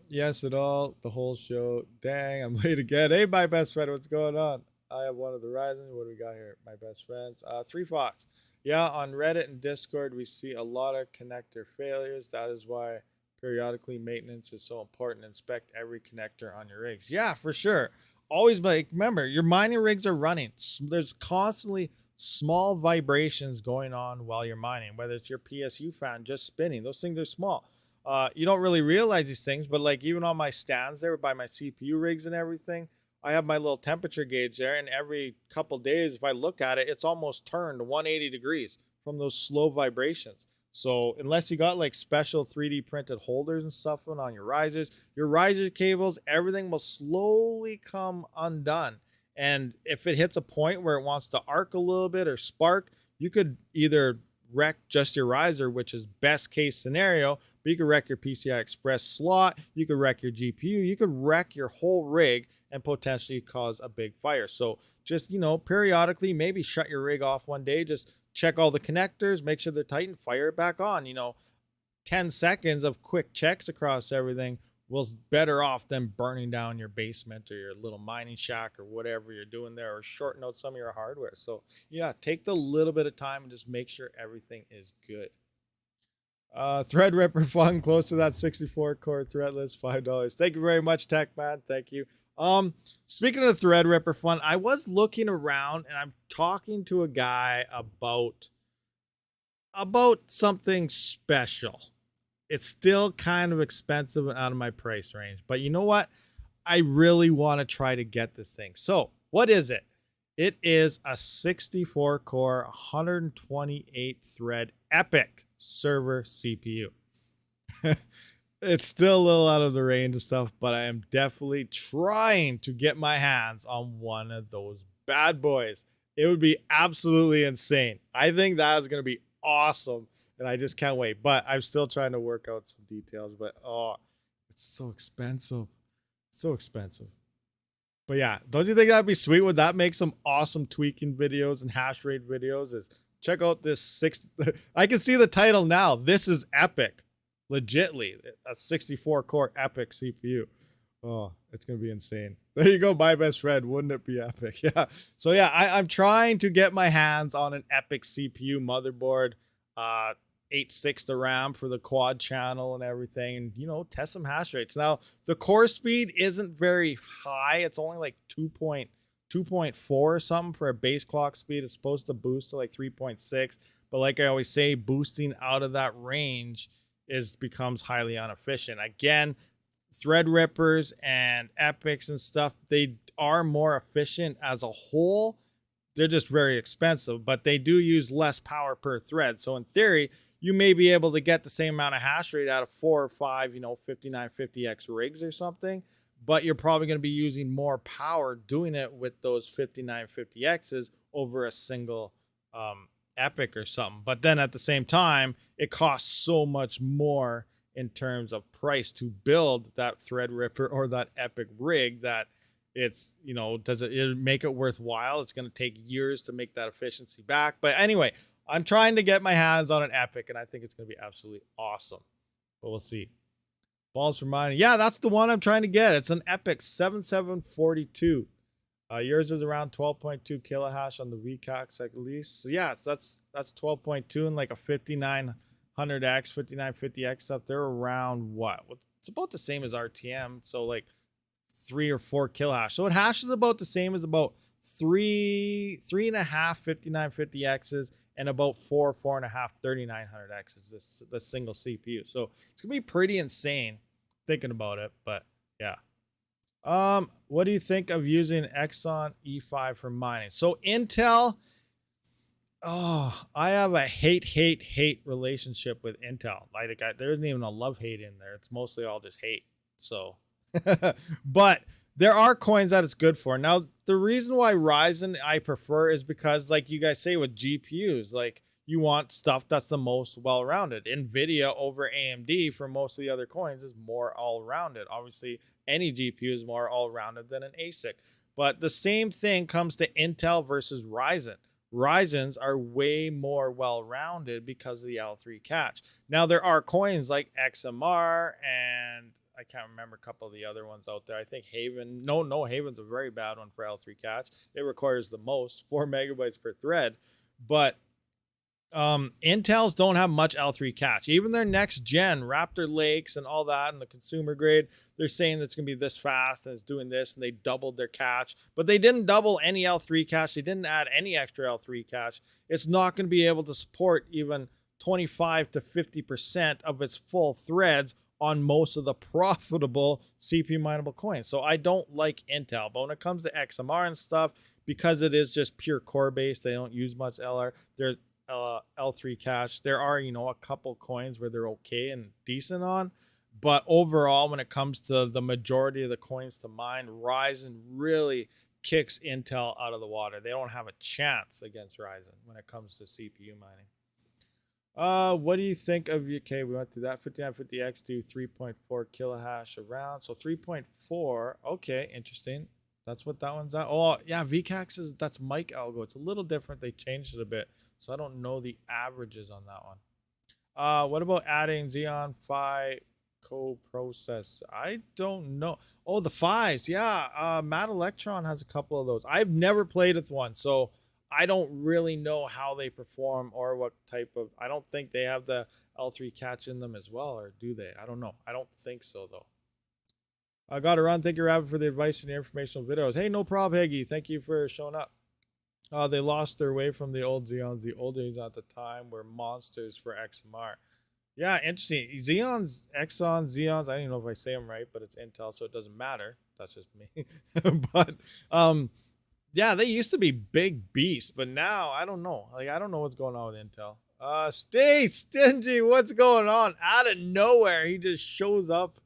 Yes, it all, the whole show. Dang, I'm late again. Hey, my best friend, what's going on? I have one of the Ryzen. What do we got here? My best friends. 3 Fox. Yeah, on Reddit and Discord, we see a lot of connector failures. That is why periodically maintenance is so important. Inspect every connector on your rigs. Yeah, for sure. Always, like, remember, your mining rigs are running. There's constantly small vibrations going on while you're mining, whether it's your PSU fan just spinning. Those things are small. You don't really realize these things, but like even on my stands there by my CPU rigs and everything, I have my little temperature gauge there, and every couple days, if I look at it, it's almost turned 180 degrees from those slow vibrations. So unless you got like special 3D printed holders and stuff on your riser cables, everything will slowly come undone. And if it hits a point where it wants to arc a little bit or spark, you could either wreck just your riser, which is best case scenario, but you could wreck your PCI Express slot, you could wreck your GPU, you could wreck your whole rig and potentially cause a big fire. So just, you know, periodically maybe shut your rig off one day, just check all the connectors, make sure they're tight and fire it back on. You know, 10 seconds of quick checks across everything was better off than burning down your basement or your little mining shack or whatever you're doing there, or shorting out some of your hardware. So yeah, take the little bit of time and just make sure everything is good. Threadripper fun, close to that 64 core threadless, $5. Thank you very much, Tech Man. Thank you. Speaking of Threadripper fun, I was looking around and I'm talking to a guy about something special. It's still kind of expensive and out of my price range, but you know what? I really want to try to get this thing. So what is it? It is a 64 core, 128 thread EPYC server CPU. It's still a little out of the range of stuff, but I am definitely trying to get my hands on one of those bad boys. It would be absolutely insane. I think that is going to be awesome, and I just can't wait. But I'm still trying to work out some details. But oh, it's so expensive, so expensive. But yeah, don't you think that'd be sweet? Would that make some awesome tweaking videos and hash rate videos? Is check out this I can see the title now. This is epic, legitly a 64 core EPYC CPU. Oh, it's gonna be insane. There you go, my best friend. Wouldn't it be epic? Yeah. So yeah, I'm trying to get my hands on an EPYC CPU motherboard, 8.6 the RAM for the quad channel and everything, and you know, test some hash rates. Now the core speed isn't very high. It's only like 2.4 or something for a base clock speed. It's supposed to boost to like 3.6, but like I always say, boosting out of that range becomes highly inefficient. Again, Threadrippers and EPYCs and stuff, they are more efficient as a whole. They're just very expensive, but they do use less power per thread. So in theory, you may be able to get the same amount of hash rate out of 4 or 5, 5950X rigs or something, but you're probably going to be using more power doing it with those 5950Xs over a single EPYC or something. But then at the same time, it costs so much more in terms of price to build that Threadripper or that EPYC rig that it's, does it make it worthwhile? It's going to take years to make that efficiency back. But anyway, I'm trying to get my hands on an EPYC, and I think it's going to be absolutely awesome. But we'll see. Balls for mining. Yeah, that's the one I'm trying to get. It's an EPYC 7742. Yours is around 12.2 kilohash on the VCAX at least. So yeah, so that's 12.2 and like a 5900X, 5950X stuff. They're around what? It's about the same as RTM. So like 3 or 4 kilohash. So it hashes about the same as about 3.5 5950Xs and about 4.5 3900Xs. The single CPU. So it's gonna be pretty insane thinking about it. But yeah. What do you think of using Exxon E5 for mining? So Intel, I have a hate relationship with Intel. Like there isn't even a love hate in there. It's mostly all just hate. So, but there are coins that it's good for. Now, the reason why Ryzen I prefer is because, like you guys say, with GPUs, like you want stuff that's the most well-rounded. Nvidia over AMD for most of the other coins is more all-rounded. Obviously, any GPU is more all-rounded than an ASIC. But the same thing comes to Intel versus Ryzen. Ryzen's are way more well-rounded because of the L3 cache. Now, there are coins like XMR and I can't remember a couple of the other ones out there. I think Haven. No, Haven's a very bad one for L3 cache. It requires the most, 4 megabytes per thread. But Intels don't have much L3 cache. Even their next gen, Raptor Lakes and all that, and the consumer grade, they're saying that's going to be this fast and it's doing this, and they doubled their cache. But they didn't double any L3 cache. They didn't add any extra L3 cache. It's not going to be able to support even 25 to 50% of its full threads on most of the profitable CPU mineable coins. So I don't like Intel. But when it comes to XMR and stuff, because it is just pure core based, they don't use much LR. They're L3 cache. There are, a couple coins where they're okay and decent on, but overall, when it comes to the majority of the coins to mine, Ryzen really kicks Intel out of the water. They don't have a chance against Ryzen when it comes to CPU mining. What do you think of okay, we went through that. 5950X do 3.4 kilohash around. So 3.4, okay, interesting. That's what that one's at. Oh, yeah, VCAX that's Mike Algo. It's a little different. They changed it a bit. So I don't know the averages on that one. What about adding Xeon Phi co-process? I don't know. Oh, the Phis. Yeah, Matt Electron has a couple of those. I've never played with one, so I don't really know how they perform or what type of. I don't think they have the L3 cache in them as well, or do they? I don't know. I don't think so, though. I got to run. Thank you, Rabid, for the advice and the informational videos. Hey, no problem, Heggy. Thank you for showing up. They lost their way from the old Xeons. The old days at the time were monsters for XMR. Yeah, interesting. Xeons, Xeons. I don't even know if I say them right, but it's Intel, so it doesn't matter. That's just me. But yeah, they used to be big beasts, but now I don't know. Like I don't know what's going on with Intel. Stay stingy. What's going on? Out of nowhere, he just shows up.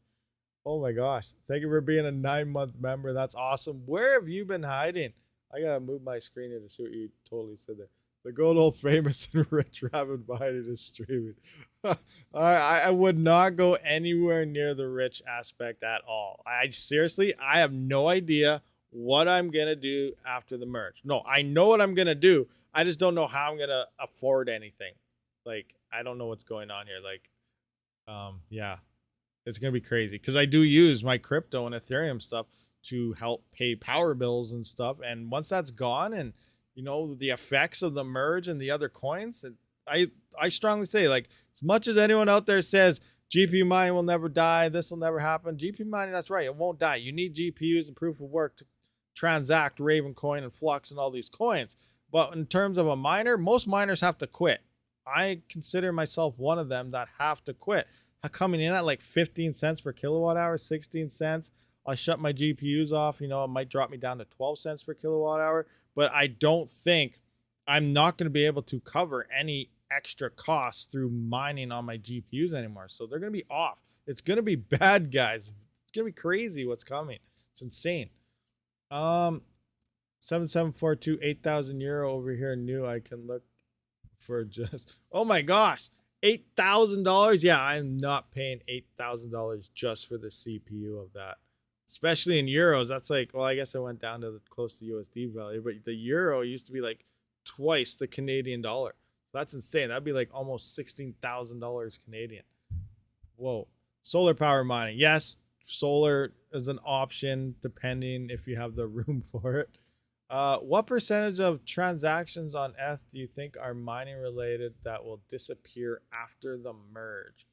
Oh my gosh. Thank you for being a 9-month member. That's awesome. Where have you been hiding? I gotta move my screen here to see what you totally said there. The good old famous and rich RabidMining is streaming. I would not go anywhere near the rich aspect at all. I have no idea what I'm gonna do after the merge. No, I know what I'm gonna do. I just don't know how I'm gonna afford anything. Like, I don't know what's going on here. Like, yeah. It's going to be crazy because I do use my crypto and Ethereum stuff to help pay power bills and stuff. And once that's gone and, the effects of the merge and the other coins, I strongly say, like, as much as anyone out there says GPU mining will never die, this will never happen, GPU mining, that's right, it won't die. You need GPUs and proof of work to transact Raven coin and Flux and all these coins. But in terms of a miner, most miners have to quit. I consider myself one of them that have to quit. Coming in at like 15 cents per kilowatt hour, 16 cents. I'll shut my GPUs off. It might drop me down to 12 cents per kilowatt hour, but I don't think I'm not going to be able to cover any extra costs through mining on my GPUs anymore. So they're going to be off. It's going to be bad, guys. It's going to be crazy what's coming. It's insane. 7742, 8,000 euro over here. New. I can look for just, oh my gosh. $8,000? Yeah, I'm not paying $8,000 just for the CPU of that. Especially in euros. That's like, well, I guess I went down to close to USD value, but the euro used to be like twice the Canadian dollar. So that's insane. That'd be like almost $16,000 Canadian. Whoa. Solar power mining. Yes, solar is an option depending if you have the room for it. What percentage of transactions on ETH do you think are mining related that will disappear after the merge?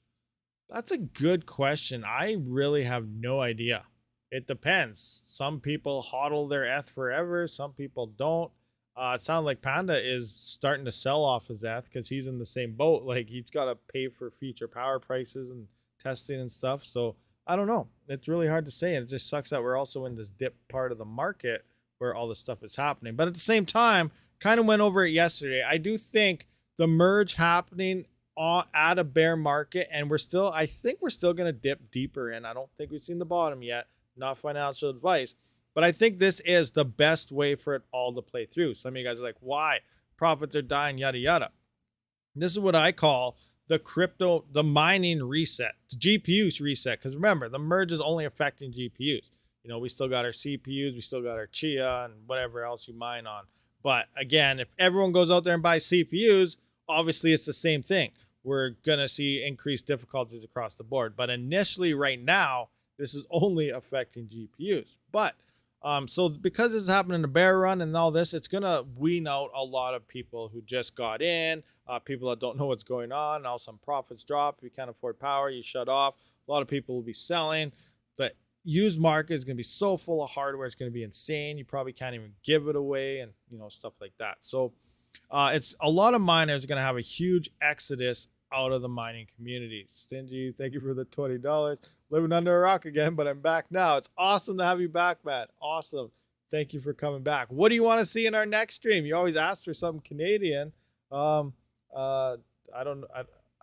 That's a good question. I really have no idea. It depends. Some people hodl their ETH forever. Some people don't. It sounds like Panda is starting to sell off his ETH because he's in the same boat. Like, he's got to pay for future power prices and testing and stuff. So I don't know. It's really hard to say. And it just sucks that we're also in this dip part of the market where all this stuff is happening. But at the same time, kind of went over it yesterday. I do think the merge happening at a bear market, and I think we're still going to dip deeper in. I don't think we've seen the bottom yet. Not financial advice, but I think this is the best way for it all to play through. Some of you guys are like, why? Profits are dying, yada, yada. This is what I call the mining reset, the GPUs reset. Because remember, the merge is only affecting GPUs. You know, we still got our CPUs, we still got our Chia and whatever else you mine on. But again, if everyone goes out there and buys CPUs, obviously it's the same thing. We're going to see increased difficulties across the board. But initially right now, this is only affecting GPUs. But so because this is happening in the bear run and all this, it's going to wean out a lot of people who just got in, people that don't know what's going on. Now some profits drop. If you can't afford power, you shut off. A lot of people will be selling. The used market is going to be so full of hardware. It's going to be insane. You probably can't even give it away and, you know, stuff like that. So it's a lot of miners are going to have a huge exodus out of the mining community. Stingy, thank you for the $20. Living under a rock again, but I'm back now. It's awesome to have you back, man. Awesome. Thank you for coming back. What do you want to see in our next stream? You always ask for something Canadian. I don't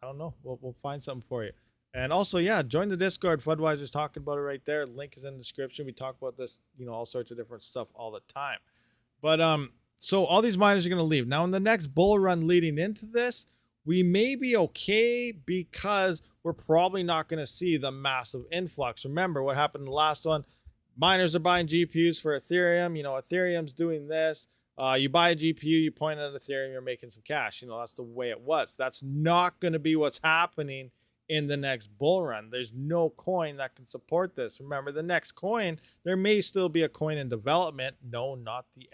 know. We'll find something for you. And also, yeah, join the Discord. Fudweiser's talking about it right there. Link is in the description. We talk about this, you know, all sorts of different stuff all the time. But so all these miners are going to leave. Now in the next bull run leading into this, we may be okay because we're probably not going to see the massive influx. Remember what happened in the last one? Miners are buying GPUs for Ethereum. You know, Ethereum's doing this. You buy a GPU, you point at Ethereum, you're making some cash. You know, that's the way it was. That's not going to be what's happening in the next bull run. There's no coin that can support this. Remember, the next coin, there may still be a coin in development. No, not the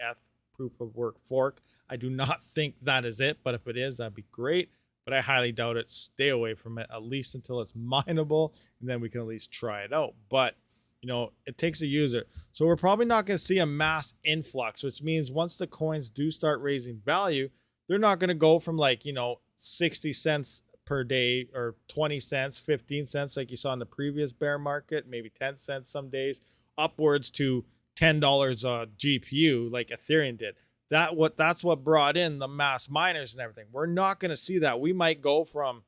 proof of work fork. I do not think that is it, but if it is, that'd be great. But I highly doubt it. Stay away from it, at least until it's mineable, and then we can at least try it out. But, you know, it takes a user. So we're probably not going to see a mass influx, which means once the coins do start raising value, they're not going to go from like, you know, 60 cents per day or 20 cents, 15 cents like you saw in the previous bear market, maybe 10 cents some days, upwards to $10 a GPU like Ethereum did. That's what brought in the mass miners and everything. We're not going to see that. We might go from,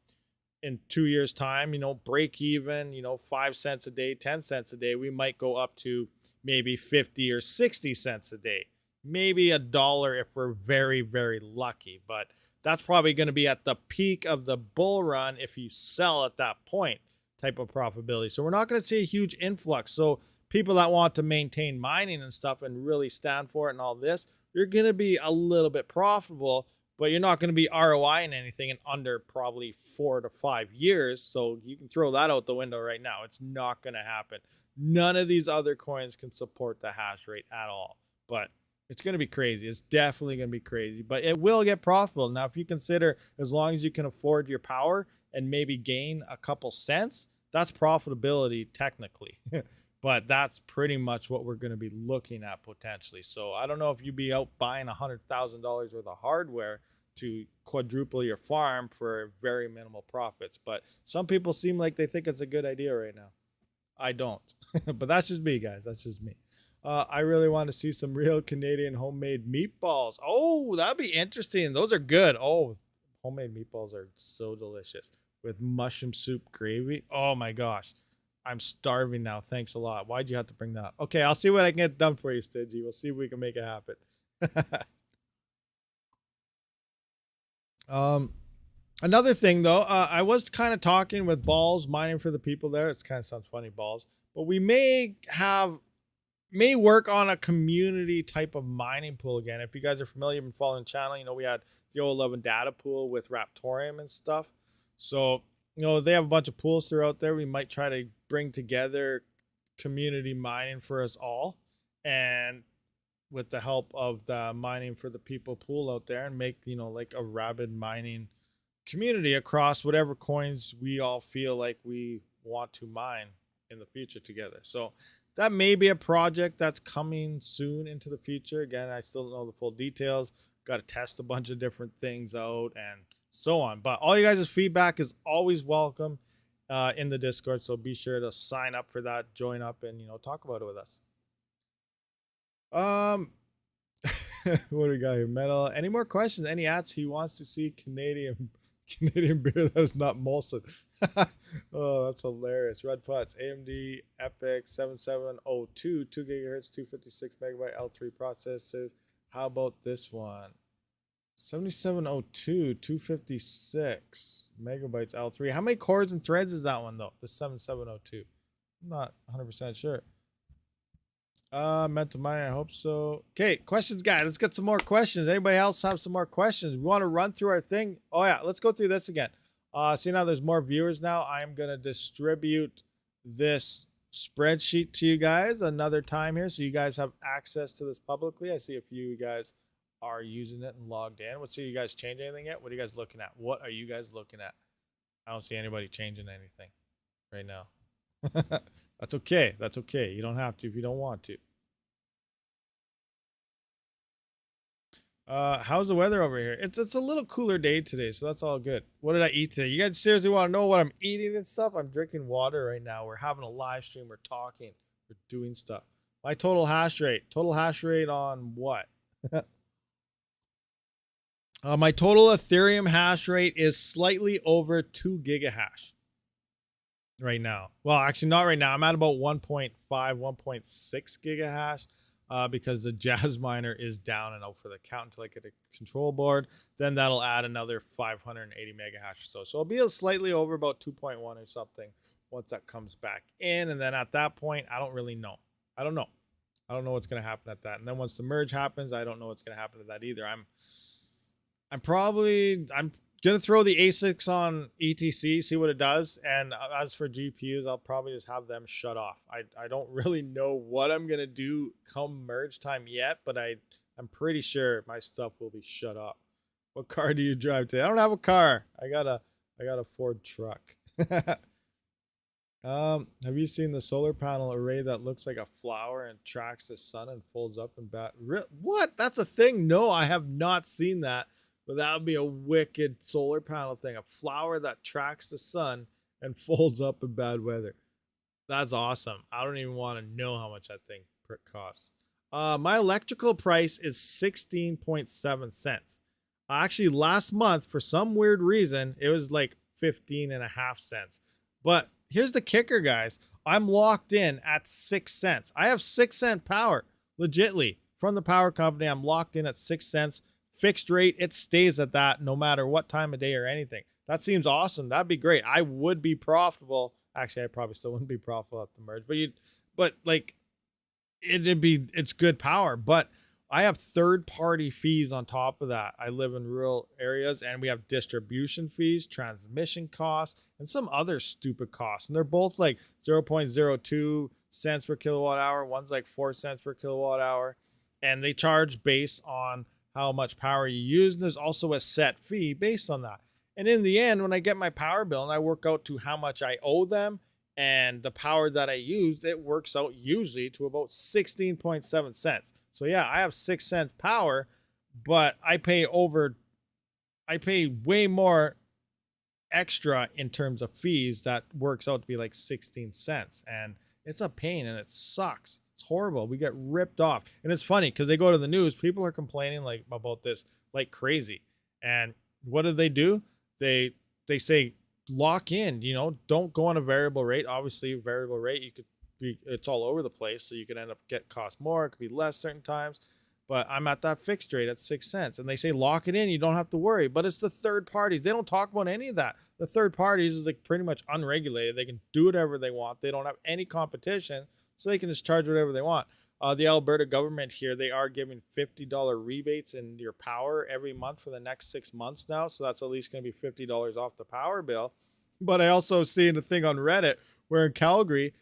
in 2 years time, you know, break even, you know, 5 cents a day, 10 cents a day. We might go up to maybe 50 or 60 cents a day, maybe $1 if we're very, very lucky. But that's probably going to be at the peak of the bull run if you sell at that point type of profitability. So we're not going to see a huge influx. So people that want to maintain mining and stuff and really stand for it and all this, you're going to be a little bit profitable, but you're not going to be ROI in anything in under probably 4 to 5 years. So you can throw that out the window right now. It's not going to happen. None of these other coins can support the hash rate at all, but it's going to be crazy. It's definitely going to be crazy, but it will get profitable. Now, if you consider as long as you can afford your power and maybe gain a couple cents, that's profitability technically. But that's pretty much what we're going to be looking at potentially. So I don't know if you'd be out buying $100,000 worth of hardware to quadruple your farm for very minimal profits. But some people seem like they think it's a good idea right now. I don't. But that's just me, guys. That's just me. I really want to see some real Canadian homemade meatballs. Oh, that'd be interesting. Those are good. Oh, homemade meatballs are so delicious with mushroom soup gravy. Oh my gosh. I'm starving now. Thanks a lot. Why'd you have to bring that up? Okay, I'll see what I can get done for you, Stingy. We'll see if we can make it happen. Another thing, though, I was kind of talking with Balls, mining for the people there. It kind of sounds funny, Balls. But we may work on a community type of mining pool again. If you guys are familiar, you've been following the channel, you know, we had the 011 data pool with Raptorium and stuff. So, you know, they have a bunch of pools throughout there. We might try to bring together community mining for us all, and with the help of the mining for the people pool out there, and make, you know, like a RabidMining community across whatever coins we all feel like we want to mine in the future together. So that may be a project that's coming soon into the future. Again, I still don't know the full details. Got to test a bunch of different things out and so on. But all you guys' feedback is always welcome in the Discord. So be sure to sign up for that, join up, and, you know, talk about it with us. What do we got here? Metal. Any more questions? Any ads? He wants to see Canadian beer that is not Molson. Oh, that's hilarious. Red Putts. AMD Epic 7702, 2 gigahertz, 256 megabyte L3 processor. How about this one? 7702, 256 megabytes L3. How many cores and threads is that one though? The 7702. I'm not 100% sure. Meant to mine, I hope so. Okay, questions, guys. Let's get some more questions. Anybody else have some more questions? We want to run through our thing. Oh yeah, let's go through this again. See now there's more viewers now. I'm gonna distribute this spreadsheet to you guys another time here, so you guys have access to this publicly. I see a few of you guys are using it and logged in. Let's see, you guys change anything yet? What are you guys looking at? What are you guys looking at? I don't see anybody changing anything right now. That's okay. That's okay. You don't have to if you don't want to. How's the weather over here? It's a little cooler day today, so that's all good. What did I eat today? You guys seriously want to know what I'm eating and stuff? I'm drinking water right now. We're having a live stream. We're talking. We're doing stuff. My total hash rate. Total hash rate on what? My total Ethereum hash rate is slightly over 2 gigahash right now. Well, actually not right now. I'm at about 1.5, 1.6 gigahash because the Jazz miner is down and out for the count until I get a control board. Then that'll add another 580 megahash or so. So I'll be slightly over about 2.1 or something once that comes back in. And then at that point, I don't really know. I don't know. I don't know what's going to happen at that. And then once the merge happens, I don't know what's going to happen to that either. I'm gonna throw the ASICs on ETC, see what it does, and as for GPUs, I'll probably just have them shut off. I don't really know what I'm gonna do come merge time yet, but I'm pretty sure my stuff will be shut off. What car do you drive today? I don't have a car. I got a Ford truck. Have you seen the solar panel array that looks like a flower and tracks the sun and folds up and back? What? That's a thing? No, I have not seen that. But that would be a wicked solar panel thing. A flower that tracks the sun and folds up in bad weather. That's awesome. I don't even want to know how much that thing costs. My electrical price is 16.7 cents. Actually, last month, for some weird reason, it was like 15.5 cents. But here's the kicker, guys. I'm locked in at 6 cents. I have 6-cent power, legitly. From the power company, I'm locked in at 6 cents. Fixed rate, it stays at that no matter what time of day or anything. That seems awesome. That'd be great. I would be profitable. Actually, I probably still wouldn't be profitable at the merge, but like it's good power. But I have third-party fees on top of that. I live in rural areas and we have distribution fees, transmission costs, and some other stupid costs. And they're both like 0.02 cents per kilowatt hour. One's like 4 cents per kilowatt hour. And they charge based on how much power you use, and there's also a set fee based on that. And in the end, when I get my power bill and I work out to how much I owe them and the power that I used, it works out usually to about 16.7 cents. So yeah, I have 6 cents power, but I pay way more extra in terms of fees. That works out to be like 16 cents. And it's a pain and it sucks. It's horrible. We get ripped off. And it's funny because they go to the news. People are complaining like about this like crazy. And what do? They say lock in, don't go on a variable rate. Obviously, variable rate, it's all over the place. So you can end up cost more. It could be less certain times. But I'm at that fixed rate at 6 cents. And they say lock it in. You don't have to worry. But it's the third parties. They don't talk about any of that. The third parties is like pretty much unregulated. They can do whatever they want. They don't have any competition. So they can just charge whatever they want. The Alberta government here, they are giving $50 rebates in your power every month for the next 6 months now. So that's at least going to be $50 off the power bill. But I also seen a thing on Reddit where in Calgary,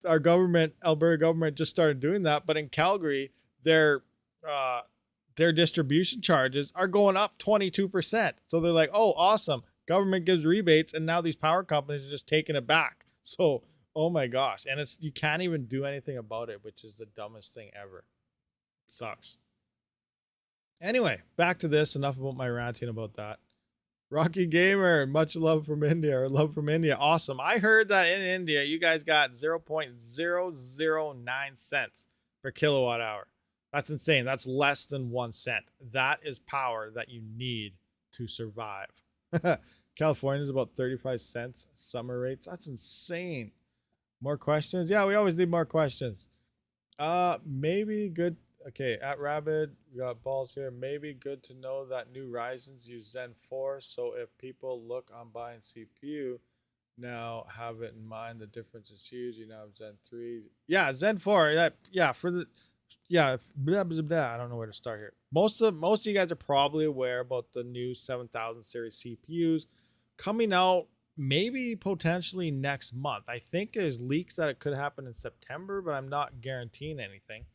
Alberta government just started doing that. But in Calgary, their distribution charges are going up 22%. So they're like, oh, awesome. Government gives rebates. And now these power companies are just taking it back. So oh my gosh. And you can't even do anything about it, which is the dumbest thing ever. It sucks. Anyway, back to this. Enough about my ranting about that. Rocky Gamer, much love from India. Awesome. I heard that in India, you guys got 0.009 cents per kilowatt hour. That's insane. That's less than 1 cent. That is power that you need to survive. California is about 35 cents summer rates. That's insane. More questions? Yeah, we always need more questions. Maybe good. Okay, at Rabid, we got balls here. Maybe good to know that new Ryzen's use Zen 4. So if people look on buying CPU, now have it in mind. The difference is huge. You now have Zen 3. Yeah, Zen 4. That, yeah, for the, yeah, blah, blah, blah. I don't know where to start here. Most of you guys are probably aware about the new 7000 series CPUs coming out maybe potentially next month. I think there's leaks that it could happen in September, but I'm not guaranteeing anything.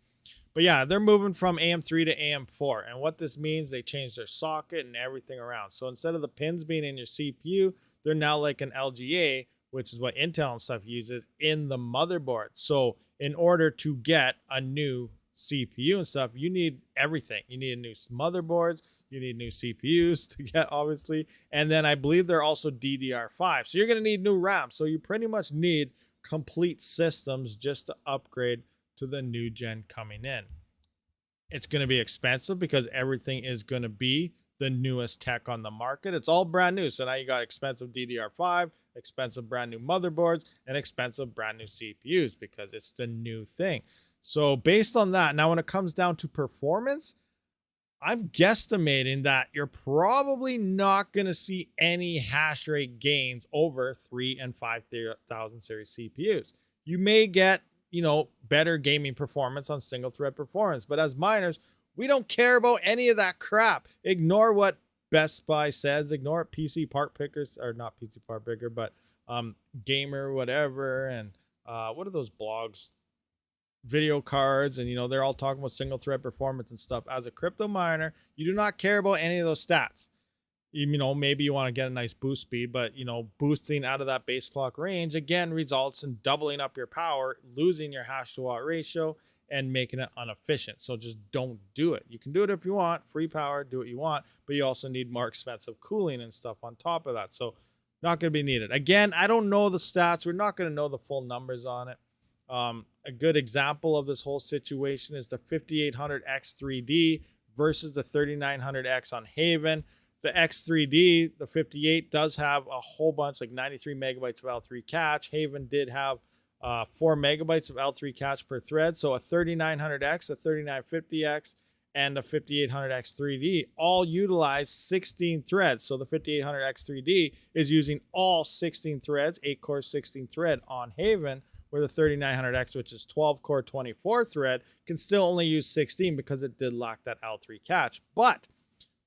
But yeah, they're moving from AM3 to AM4. And what this means, they changed their socket and everything around. So instead of the pins being in your CPU, they're now like an LGA, which is what Intel and stuff uses, in the motherboard. So in order to get a new CPU and stuff, you need everything. You need new motherboards, you need new CPUs to get, obviously, and then I believe they're also DDR5. So you're going to need new RAM. So you pretty much need complete systems just to upgrade to the new gen coming in. It's going to be expensive because everything is going to be the newest tech on the market. It's all brand new. So now you got expensive DDR5, expensive brand new motherboards, and expensive brand new CPUs because it's the new thing. So based on that, now when it comes down to performance, I'm guesstimating that you're probably not going to see any hash rate gains over 3 and 5000 series CPUs. You may get, you know, better gaming performance on single thread performance, but as miners, we don't care about any of that crap. Ignore what Best Buy says, ignore what PC part pickers, or not PC part picker, but gamer whatever, and what are those blogs, video cards, and you know, they're all talking about single thread performance and stuff. As a crypto miner, you do not care about any of those stats. You know, maybe you want to get a nice boost speed, but you know, boosting out of that base clock range again results in doubling up your power, losing your hash to watt ratio, and making it inefficient. So just don't do it. You can do it if you want, free power, do what you want, but you also need more expensive cooling and stuff on top of that. So not going to be needed. Again, I don't know the stats. We're not going to know the full numbers on it. A good example of this whole situation is the 5800X3D versus the 3900X on Haven. The X3D, the 58, does have a whole bunch, like 93 megabytes of L3 cache. Haven did have 4 megabytes of L3 cache per thread. So a 3900X, a 3950X, and a 5800X3D all utilize 16 threads. So the 5800X3D is using all 16 threads, 8-core 16 thread on Haven, where the 3900X, which is 12-core 24 thread, can still only use 16 because it did lack that L3 cache. But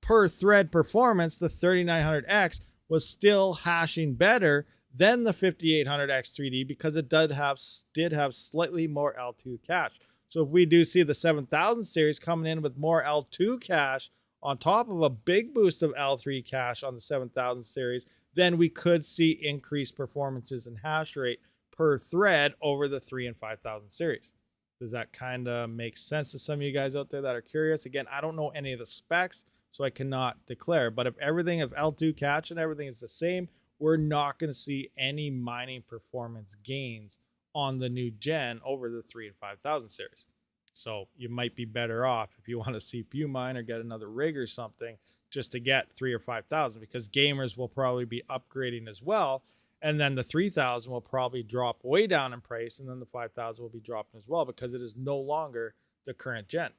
per thread performance, the 3900X was still hashing better than the 5800X3D because it did have slightly more L2 cache. So if we do see the 7000 series coming in with more L2 cache on top of a big boost of L3 cache on the 7000 series, then we could see increased performances and hash rate per thread over the 3 and 5000 series. Does that kind of make sense to some of you guys out there that are curious? Again, I don't know any of the specs, so I cannot declare. But if everything of L2 cache and everything is the same, we're not going to see any mining performance gains on the new gen over the 3 and 5000 series. So you might be better off if you want a CPU mine or get another rig or something just to get 3 or 5000, because gamers will probably be upgrading as well. And then the 3000 will probably drop way down in price, and then the 5000 will be dropping as well because it is no longer the current gen.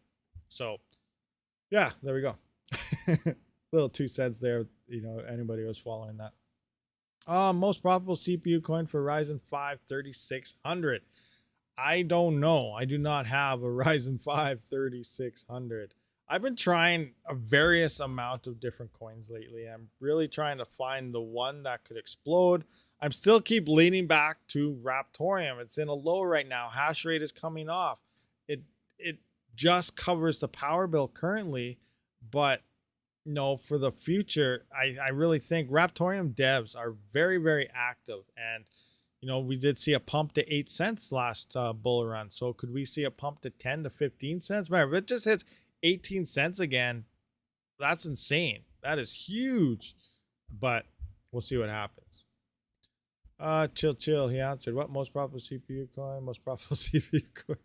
So yeah, there we go. Little 2 cents there, you know, anybody was following that. Most profitable CPU coin for Ryzen 5 3600. I don't know. I do not have a Ryzen 5 3600. I've been trying a various amount of different coins lately. I'm really trying to find the one that could explode. I'm still keep leaning back to Raptorium. It's in a low right now. Hash rate is coming off. It just covers the power bill currently, but no, for the future, I really think Raptorium devs are very, very active. And you know, we did see a pump to 8 cents last bull run. So could we see a pump to 10 to 15 cents? Man, if it just hits 18 cents again, that's insane. That is huge. But we'll see what happens. Chill. He answered, what most profitable CPU coin? Most profitable CPU coin.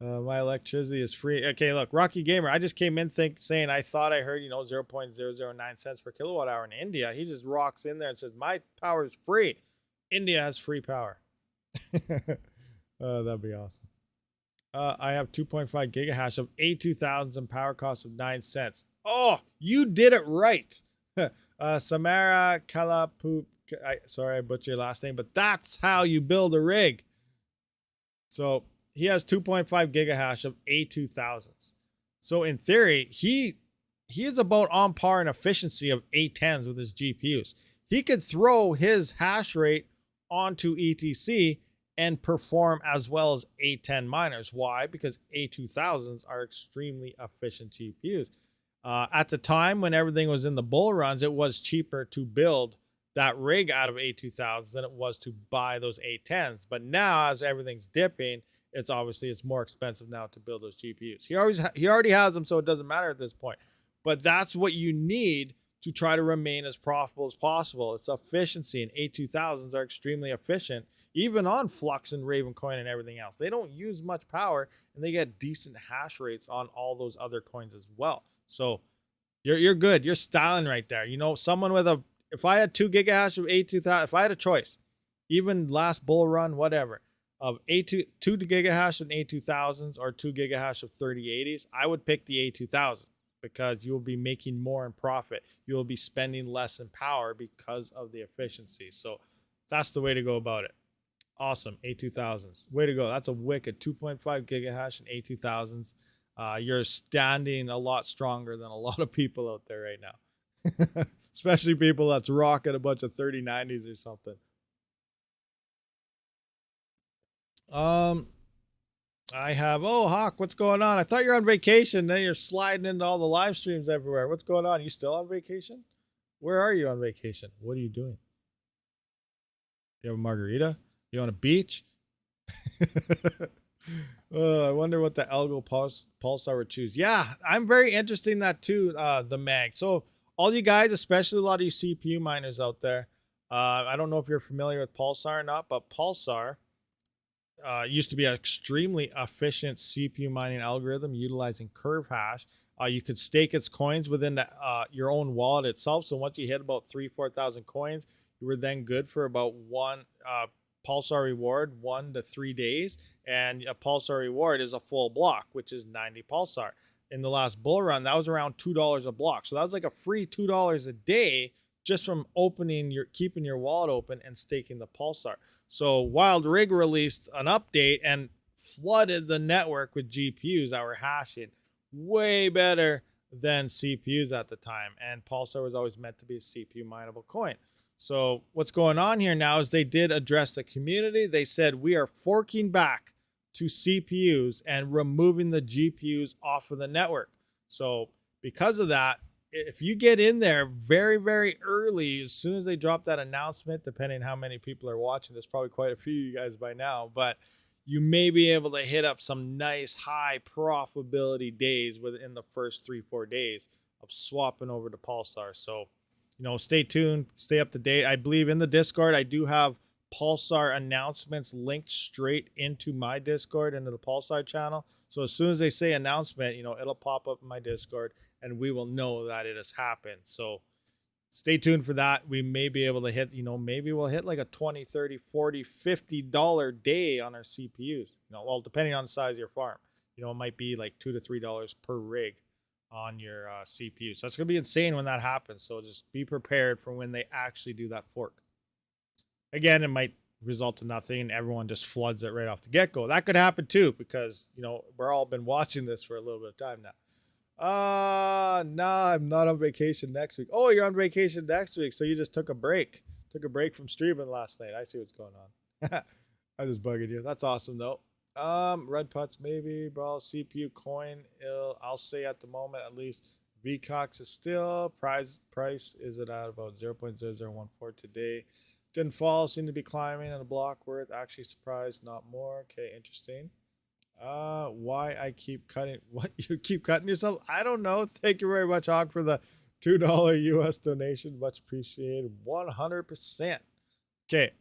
My electricity is free. Okay, look, Rocky Gamer. I just came in saying I thought I heard 0.009 cents per kilowatt hour in India. He just rocks in there and says my power is free. India has free power. That'd be awesome. I have 2.5 gigahash of A2000s and power cost of 9 cents. Oh, you did it right. Samara Kalapu. Sorry, I butchered your last name, but that's how you build a rig. So he has 2.5 gigahash of A2000s. So in theory, he is about on par in efficiency of A10s with his GPUs. He could throw his hash rate onto ETC and perform as well as A10 miners. Why? Because A2000s are extremely efficient GPUs. At the time when everything was in the bull runs, it was cheaper to build that rig out of A2000s than it was to buy those A10s. But now, as everything's dipping, it's more expensive now to build those GPUs. He already has them, so it doesn't matter at this point. But that's what you need to try to remain as profitable as possible. It's efficiency, and A2000s are extremely efficient, even on Flux and Ravencoin and everything else. They don't use much power, and they get decent hash rates on all those other coins as well. So you're good. You're styling right there. Someone with if I had 2 gigahash of A2000, if I had a choice, even last bull run, whatever, of 2 gigahash of A2000s or 2 gigahash of 3080s, I would pick the A2000s. Because you will be making more in profit. You will be spending less in power because of the efficiency. So that's the way to go about it. Awesome. A2000s. Way to go. That's a wicked 2.5 gigahash and A2000s. You're standing a lot stronger than a lot of people out there right now. Especially people that's rocking a bunch of 3090s or something. I have, Hawk, what's going on? I thought you're on vacation. Then you're sliding into all the live streams everywhere. What's going on? You still on vacation? Where are you on vacation? What are you doing? You have a margarita? You on a beach? I wonder what the Algo Pulsar would choose. Yeah, I'm very interested in that too, the mag. So all you guys, especially a lot of you CPU miners out there, I don't know if you're familiar with Pulsar or not, but Pulsar used to be an extremely efficient CPU mining algorithm utilizing curve hash. You could stake its coins within your own wallet itself. So once you hit about 4,000 coins, you were then good for about one Pulsar reward, 1 to 3 days. And a Pulsar reward is a full block, which is 90 Pulsar. In the last bull run, that was around $2 a block. So that was like a free $2 a day just from keeping your wallet open and staking the Pulsar. So Wild Rig released an update and flooded the network with GPUs that were hashing way better than CPUs at the time. And Pulsar was always meant to be a CPU mineable coin. So what's going on here now is they did address the community. They said we are forking back to CPUs and removing the GPUs off of the network. So because of that, if you get in there very, very early, as soon as they drop that announcement, depending how many people are watching, there's probably quite a few of you guys by now, but you may be able to hit up some nice high profitability days within the first 3-4 days of swapping over to Pulsar. So, stay tuned, stay up to date. I believe in the Discord, I do have Pulsar announcements linked straight into my Discord, into the Pulsar channel. So as soon as they say announcement, it'll pop up in my Discord and we will know that it has happened. So stay tuned for that. We may be able to hit, maybe we'll hit like a $20, $30, $40, $50 day on our CPUs. Well, depending on the size of your farm, it might be like $2 to $3 per rig on your CPU. So that's going to be insane when that happens. So just be prepared for when they actually do that fork. Again, it might result in nothing and everyone just floods it right off the get-go. That could happen too because, we're all been watching this for a little bit of time now. Nah, I'm not on vacation next week. Oh, you're on vacation next week, so you just took a break. Took a break from streaming last night. I see what's going on. I just bugging you. That's awesome, though. Red Putts, maybe, bro. CPU coin, I'll say at the moment, at least. VCOX is still, price is it at about 0.0014 today. Didn't fall, seem to be climbing on a block worth. Actually surprised, not more. Okay, interesting. Why I keep cutting, what, you keep cutting yourself? I don't know. Thank you very much, Hawk, for the $2 US donation. Much appreciated. 100%. Okay,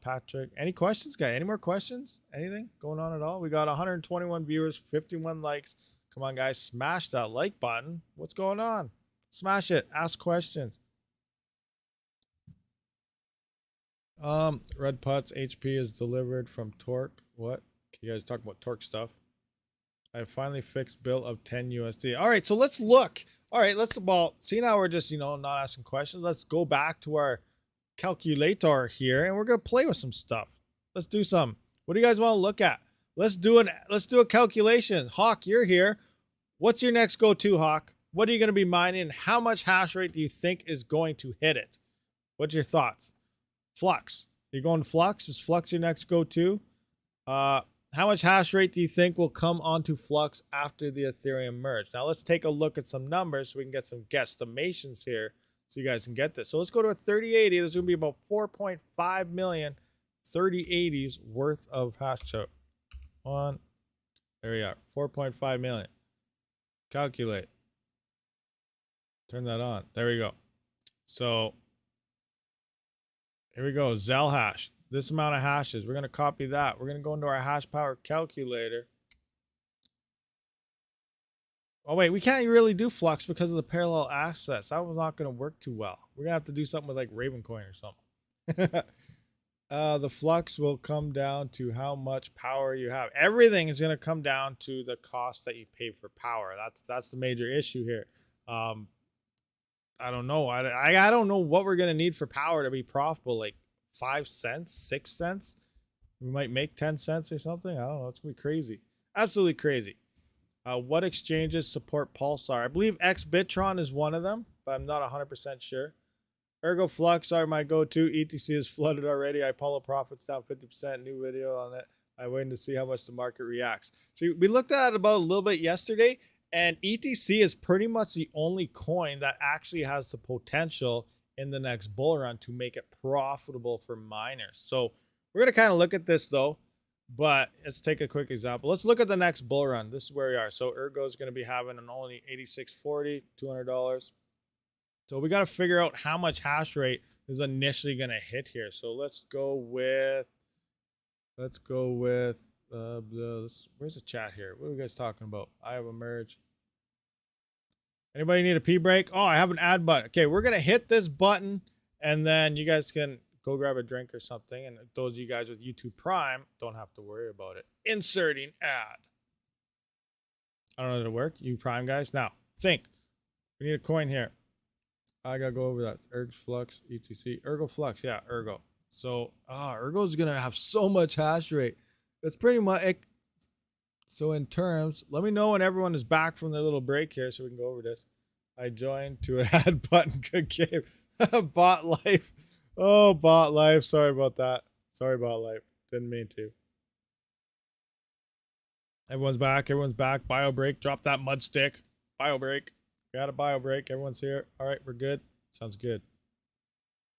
Patrick, any questions, guy? Any more questions? Anything going on at all? We got 121 viewers, 51 likes. Come on, guys, smash that like button. What's going on? Smash it. Ask questions. Red Putts HP is delivered from Torque. What? Can you guys talk about Torque stuff? I finally fixed bill of 10 USD. All right, so let's look. All right, see now we're just, not asking questions. Let's go back to our calculator here and we're going to play with some stuff. Let's do some. What do you guys want to look at? Let's do a calculation. Hawk, you're here. What's your next go-to, Hawk? What are you going to be mining? How much hash rate do you think is going to hit it? What's your thoughts? Flux. You're going Flux? Is Flux your next go-to? How much hash rate do you think will come onto Flux after the Ethereum merge? Now let's take a look at some numbers so we can get some guesstimations here so you guys can get this. So let's go to a 3080. There's going to be about 4.5 million 3080s worth of hash rate. There we are. 4.5 million. Calculate. Turn that on. There we go. So here we go. Zel hash. This amount of hashes. We're going to copy that. We're going to go into our hash power calculator. Oh, wait. We can't really do Flux because of the parallel access. That was not going to work too well. We're going to have to do something with like Ravencoin or something. The Flux will come down to how much power you have. Everything is going to come down to the cost that you pay for power. That's the major issue here. I don't know. I don't know what we're going to need for power to be profitable. Like 5 cents, 6 cents. We might make 10 cents or something. I don't know. It's going to be crazy. Absolutely crazy. What exchanges support Pulsar? I believe XBitron is one of them, but I'm not 100% sure. Ergo Flux are my go-to. ETC is flooded already. Ipollo profits down 50%. New video on it. I'm waiting to see how much the market reacts. See, we looked at it about a little bit yesterday, and ETC is pretty much the only coin that actually has the potential in the next bull run to make it profitable for miners. So we're going to kind of look at this though, but let's take a quick example. Let's look at the next bull run. This is where we are. So Ergo is going to be having an only 86.40, $200. So we got to figure out how much hash rate is initially going to hit here. So let's go with, where's the chat here? What are you guys talking about? I have a merge. Anybody need a pee break? Oh, I have an ad button. Okay, we're going to hit this button and then you guys can go grab a drink or something. And those of you guys with YouTube Prime don't have to worry about it. Inserting ad. I don't know how to work. You Prime guys. Now, think. We need a coin here. I got to go over that. Ergo Flux, ETC. Ergo Flux. Yeah, Ergo. So, Ergo is going to have so much hash rate. That's pretty much it. So in terms, let me know when everyone is back from their little break here so we can go over this. I joined to an ad button. Good game. Bot life. Oh, bot life. Sorry about that. Sorry about life. Didn't mean to. Everyone's back. Everyone's back. Bio break. Drop that mud stick. Bio break. Got a bio break. Everyone's here. All right, we're good. Sounds good.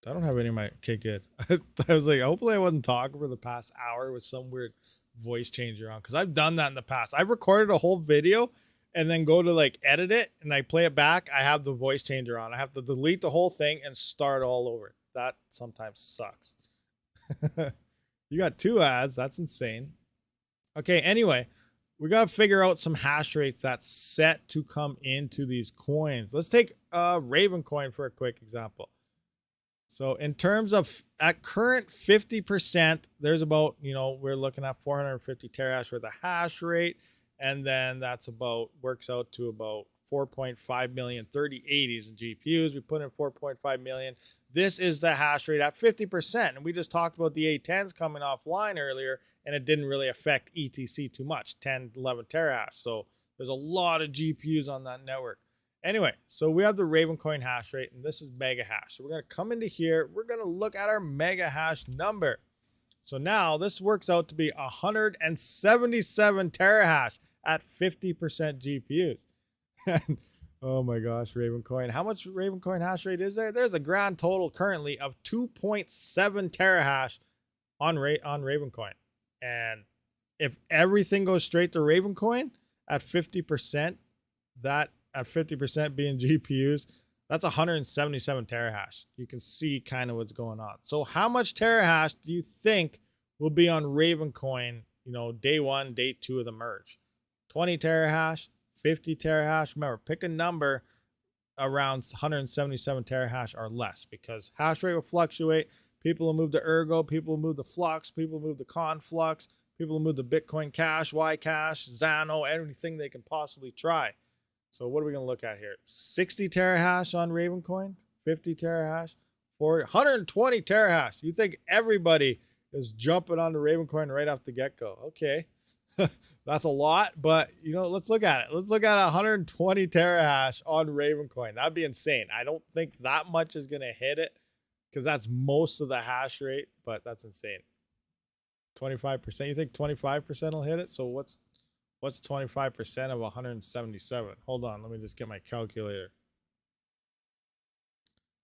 I don't have any of my... Okay, good. I was like, hopefully I wasn't talking for the past hour with some weird voice changer on, because I've done that in the past. I've recorded a whole video and then go to like edit it and I play it back. I have the voice changer on. I have to delete the whole thing and start all over. That sometimes sucks. You got 2 ads. That's insane. Okay, anyway, we got to figure out some hash rates that's set to come into these coins. Let's take Ravencoin for a quick example. So in terms of at current 50%, there's about, we're looking at 450 terahash worth of hash rate. And then that's works out to about 4.5 million 3080s in GPUs. We put in 4.5 million. This is the hash rate at 50%. And we just talked about the A10s coming offline earlier, and it didn't really affect ETC too much, 10, 11 terahash. So there's a lot of GPUs on that network. Anyway, so we have the Ravencoin hash rate, and this is mega hash. So we're going to come into here. We're going to look at our mega hash number. So now this works out to be 177 terahash at 50% GPUs. And oh my gosh, Ravencoin. How much Ravencoin hash rate is there? There's a grand total currently of 2.7 terahash on Ravencoin. And if everything goes straight to Ravencoin at 50%, that at 50% being GPUs, That's 177 terahash. You can see kind of what's going on. So how much terahash do you think will be on Ravencoin, you know, day 1, day 2 of the merge? 20 terahash, 50 terahash. Remember, pick a number around 177 terahash or less, because hash rate will fluctuate. People will move to Ergo, people will move to Flux, people will move to Conflux, people will move to Bitcoin Cash, Ycash, Xano, everything they can possibly try. So what are we going to look at here? 60 terahash on Ravencoin, 50 terahash, 40, 120 terahash. You think everybody is jumping on the Ravencoin right off the get-go? Okay. That's a lot, but you know, let's look at it. Let's look at 120 terahash on Ravencoin. That'd be insane. I don't think that much is going to hit it, because that's most of the hash rate, but that's insane. 25%. You think 25% will hit it? So what's 25% of 177? Hold on, let me just get my calculator.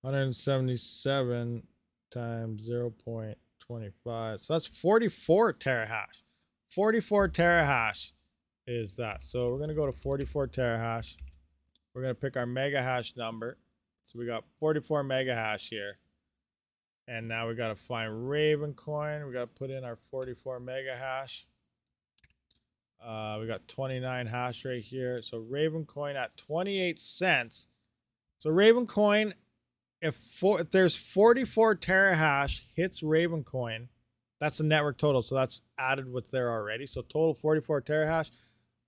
177 times 0.25. So that's 44 terahash. 44 terahash is that. So we're going to go to 44 terahash. We're going to pick our mega hash number. So we got 44 mega hash here. And now we got to find Ravencoin. We got to put in our 44 mega hash. We got 29 hash rate here. So Ravencoin at 28 cents. So Ravencoin, if there's 44 terahash hits Ravencoin, that's the network total. So that's added what's there already. So total 44 terahash,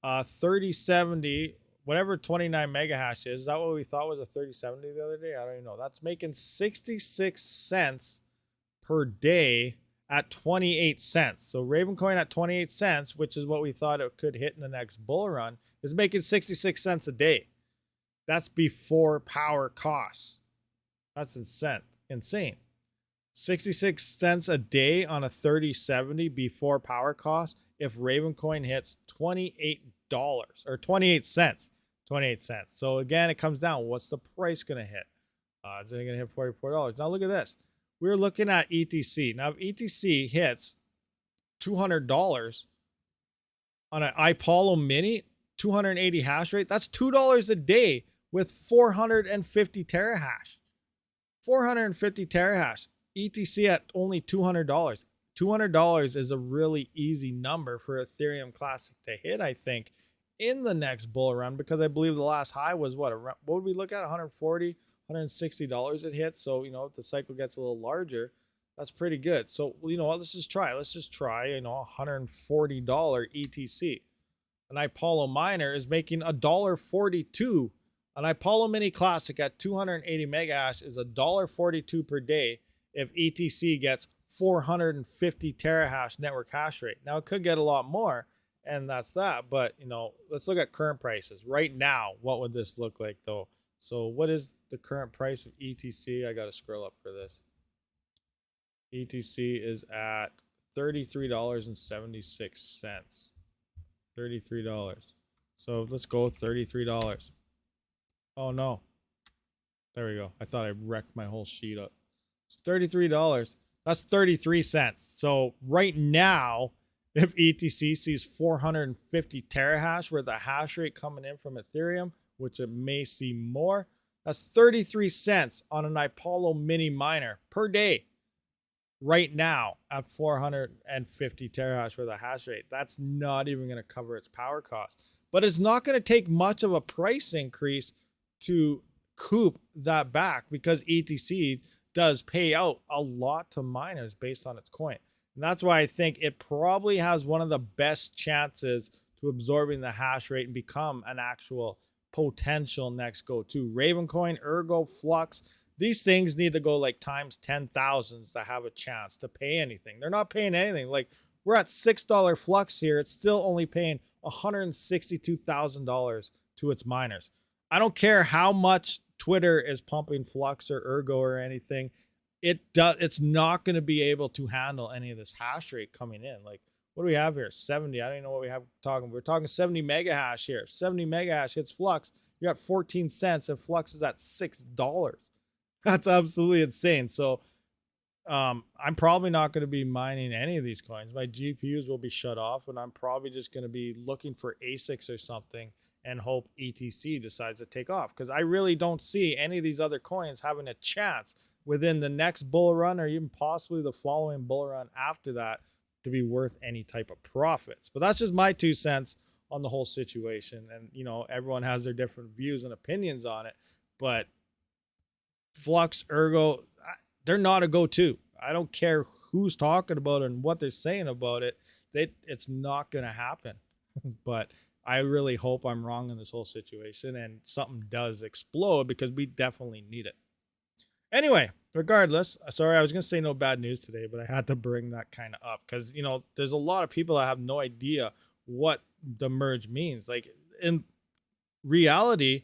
3070, whatever 29 mega hash is that what we thought was a 3070 the other day? I don't even know. That's making 66 cents per day at 28 cents. So Ravencoin at 28 cents, which is what we thought it could hit in the next bull run, is making 66 cents a day. That's before power costs. That's insane. 66 cents a day on a 3070 before power costs if Ravencoin hits $28 or 28 cents. 28 cents. So again, it comes down. What's the price going to hit? Is it going to hit $44? Now look at this. We're looking at ETC. Now if ETC hits $200 on an Ipollo mini, 280 hash rate, that's $2 a day with 450 terahash. 450 terahash. ETC at only $200. $200 is a really easy number for Ethereum Classic to hit, I think, in the next bull run, because I believe the last high was what would we look at? $140, $160 it hit. So, you know, if the cycle gets a little larger, that's pretty good. So, you know what, let's just try, you know, $140 ETC. An Ipollo miner is making $1.42. An Ipollo mini classic at 280 mega hash is $1.42 per day if ETC gets 450 terahash network hash rate. Now it could get a lot more, and that's that. But, you know, let's look at current prices. Right now, what would this look like though? So what is the current price of ETC? I got to scroll up for this. ETC is at $33.76. $33. So let's go $33. Oh no. There we go. I thought I wrecked my whole sheet up. It's $33. That's 33 cents. So right now, if ETC sees 450 terahash with the hash rate coming in from Ethereum, which it may see more, that's 33 cents on an Ipollo mini miner per day. Right now at 450 terahash with a hash rate. That's not even going to cover its power cost. But it's not going to take much of a price increase to coup that back, because ETC does pay out a lot to miners based on its coin. And that's why I think it probably has one of the best chances to absorbing the hash rate and become an actual potential next go-to. Ravencoin, Ergo, Flux, these things need to go like times 10,000s to have a chance to pay anything. They're not paying anything. Like, we're at $6 Flux here. It's still only paying $162,000 to its miners. I don't care how much Twitter is pumping Flux or Ergo or anything. It's not going to be able to handle any of this hash rate coming in. Like, what do we have here? 70. I don't even know what we have talking. We're talking 70 mega hash here. 70 mega hash hits Flux. You're at 14 cents, and Flux is at $6. That's absolutely insane. So I'm probably not going to be mining any of these coins. My GPUs will be shut off, and I'm probably just going to be looking for ASICs or something and hope ETC decides to take off, because I really don't see any of these other coins having a chance within the next bull run or even possibly the following bull run after that to be worth any type of profits. But that's just my 2 cents on the whole situation. And, you know, everyone has their different views and opinions on it. But Flux, Ergo, they're not a go-to. I don't care who's talking about it and what they're saying about it. It's not going to happen. But I really hope I'm wrong in this whole situation and something does explode, because we definitely need it. Anyway, regardless, sorry, I was going to say no bad news today, but I had to bring that kind of up because, you know, there's a lot of people that have no idea what the merge means. Like, in reality,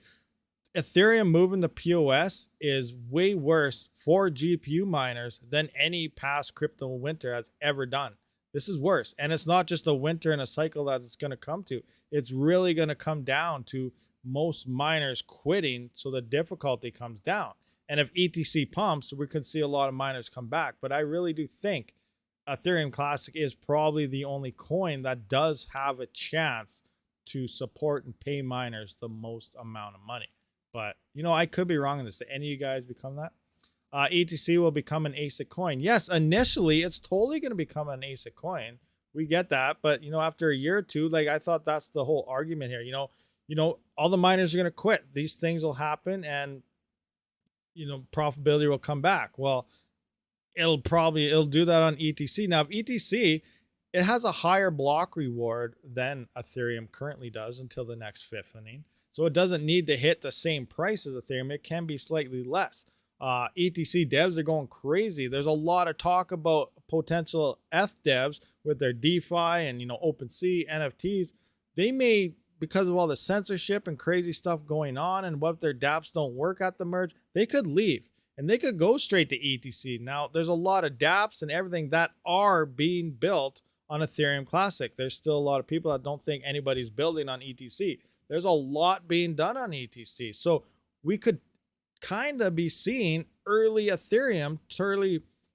Ethereum moving to POS is way worse for GPU miners than any past crypto winter has ever done. This is worse. And it's not just a winter and a cycle that it's going to come to. It's really going to come down to most miners quitting, so the difficulty comes down. And if ETC pumps, we could see a lot of miners come back. But I really do think Ethereum Classic is probably the only coin that does have a chance to support and pay miners the most amount of money. But, you know, I could be wrong on this. Did any of you guys become that? ETC will become an ASIC coin. Yes, initially, it's totally going to become an ASIC coin. We get that. But, you know, after a year or two, like, I thought that's the whole argument here. You know, all the miners are going to quit. These things will happen and, you know, profitability will come back. Well, it'll do that on ETC. Now, if ETC, it has a higher block reward than Ethereum currently does until the next fifthening. So it doesn't need to hit the same price as Ethereum. It can be slightly less. ETC devs are going crazy. There's a lot of talk about potential ETH devs with their DeFi and, you know, OpenSea, NFTs. They may, because of all the censorship and crazy stuff going on, and what if their dApps don't work at the merge, they could leave and they could go straight to ETC. Now, there's a lot of dApps and everything that are being built on Ethereum Classic. There's still a lot of people that don't think anybody's building on ETC. There's a lot being done on ETC. So we could kind of be seeing early Ethereum,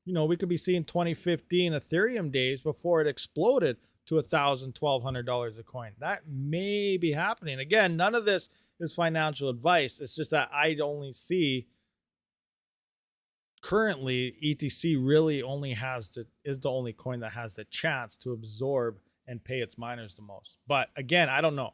we could be seeing 2015 Ethereum days before it exploded to $1,000, $1,200 a coin. That may be happening. Again, none of this is financial advice. It's just that I only see currently ETC really only is the only coin that has the chance to absorb and pay its miners the most. But again, I don't know.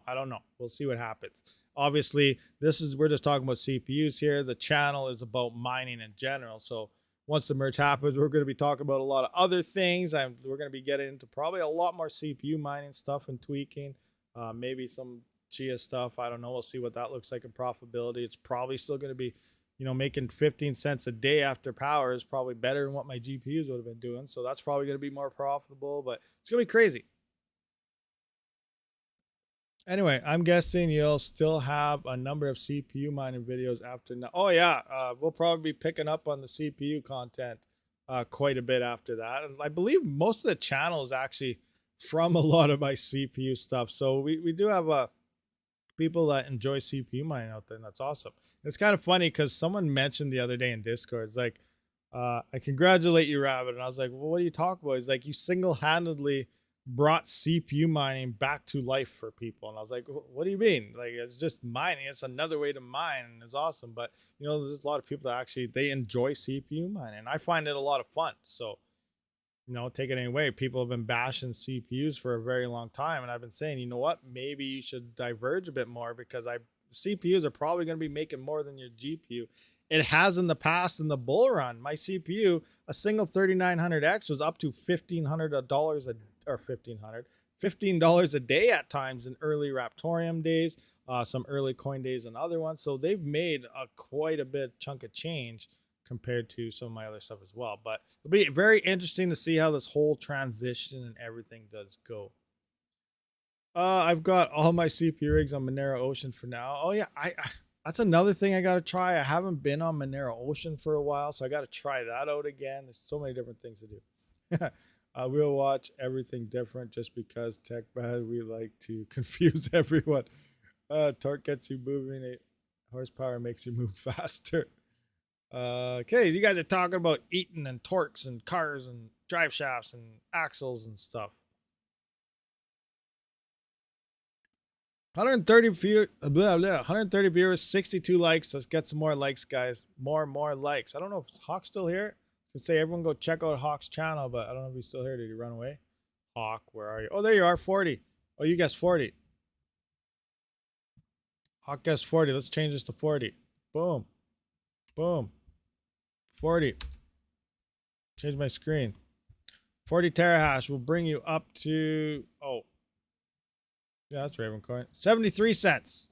We'll see what happens. Obviously, we're just talking about CPUs here. The channel is about mining in general. So once the merge happens, we're going to be talking about a lot of other things. We're going to be getting into probably a lot more CPU mining stuff and tweaking, maybe some Chia stuff. I don't know. We'll see what that looks like in profitability. It's probably still going to be, making 15 cents a day after power is probably better than what my GPUs would have been doing. So that's probably going to be more profitable, but it's going to be crazy. Anyway, I'm guessing you'll still have a number of CPU mining videos after now. Oh yeah, we'll probably be picking up on the CPU content quite a bit after that. And I believe most of the channel is actually from a lot of my CPU stuff. So we do have people that enjoy CPU mining out there, and that's awesome. It's kind of funny because someone mentioned the other day in Discord, it's like, I congratulate you, Rabid. And I was like, well, what are you talking about? It's like, you single-handedly brought CPU mining back to life for people. And I was like, what do you mean? Like, it's just mining. It's another way to mine, and it's awesome. But, there's a lot of people that actually, they enjoy CPU mining. And I find it a lot of fun. So, take it anyway. People have been bashing CPUs for a very long time. And I've been saying, you know what? Maybe you should diverge a bit more, because CPUs are probably going to be making more than your GPU. It has in the past in the bull run. My CPU, a single 3900X was up to $1,500 $15 a day at times in early Raptorium days, some early coin days and other ones. So they've made quite a bit chunk of change compared to some of my other stuff as well. But it'll be very interesting to see how this whole transition and everything does go. I've got all my CPU rigs on Monero Ocean for now. Oh yeah, that's another thing I got to try. I haven't been on Monero Ocean for a while, so I got to try that out again. There's so many different things to do. We'll watch everything different just because tech bad. We like to confuse everyone. Torque gets you moving. Horsepower makes you move faster. Okay, you guys are talking about eating and torques and cars and drive shafts and axles and stuff. 130 view, blah, blah, 130 viewers, 62 likes. Let's get some more likes, guys. More likes. I don't know if Hawk's still here. I can say everyone go check out Hawk's channel, but I don't know if he's still here. Did he run away? Hawk, where are you? Oh, there you are, 40. Oh, you guessed 40. Hawk guessed 40. Let's change this to 40. Boom. Boom. 40. Change my screen. 40 terahash will bring you up to, oh, yeah, that's Raven coin. 73 cents.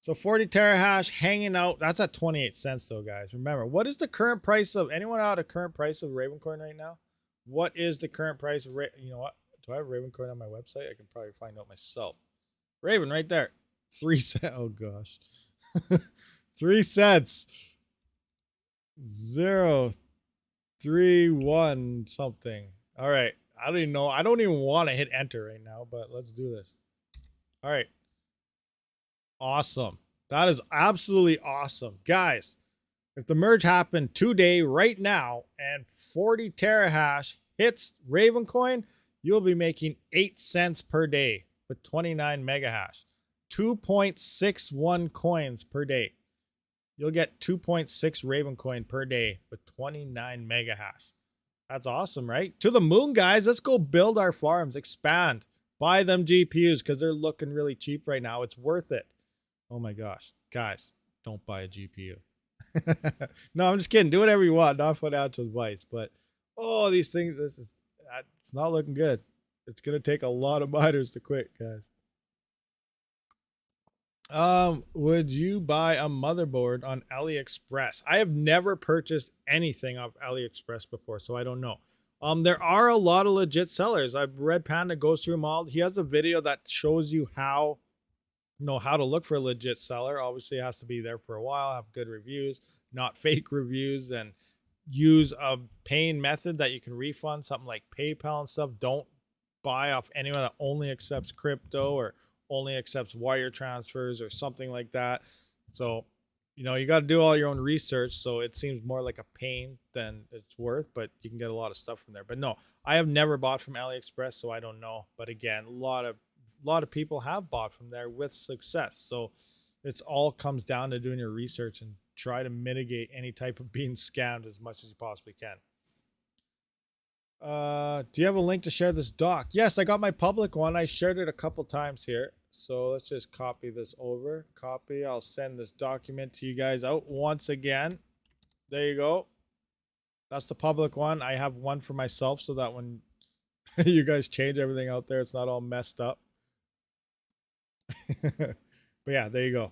So 40 terahash hanging out. That's at 28 cents though, guys. Remember, what is the current price of, anyone out a current price of Raven coin right now? What is the current price of, you know what? Do I have Raven coin on my website? I can probably find out myself. Raven right there. 3 cents. Oh gosh. 3 cents. 0, 3, 1 something. All right. I don't even know. I don't even want to hit enter right now, but let's do this. All right. Awesome. That is absolutely awesome. Guys, if the merge happened today, right now, and 40 terahash hits Ravencoin, you'll be making 8 cents per day with 29 megahash. 2.61 coins per day. You'll get 2.6 Ravencoin per day with 29 megahash. That's awesome, right? To the moon, guys. Let's go build our farms, expand, buy them GPUs because they're looking really cheap right now. It's worth it. Oh my gosh. Guys, don't buy a GPU. No, I'm just kidding. Do whatever you want. Not financial advice. But, oh, these things, it's not looking good. It's going to take a lot of miners to quit, guys. Would you buy a motherboard on AliExpress? I have never purchased anything off AliExpress before, so I don't know. There are a lot of legit sellers. I've read Panda goes through them all. He has a video that shows you how to look for a legit seller. Obviously, it has to be there for a while, have good reviews, not fake reviews, and use a paying method that you can refund, something like PayPal and stuff. Don't buy off anyone that only accepts crypto or only accepts wire transfers or something like that. So, you got to do all your own research. So it seems more like a pain than it's worth, but you can get a lot of stuff from there. But no, I have never bought from AliExpress, so I don't know. But again, a lot of people have bought from there with success. So it's all comes down to doing your research and try to mitigate any type of being scammed as much as you possibly can. Do you have a link to share this doc? Yes, I got my public one. I shared it a couple times here. So let's just copy this over. Copy. I'll send this document to you guys out once again. There you go. That's the public one. I have one for myself so that when you guys change everything out there, it's not all messed up. But yeah, there you go.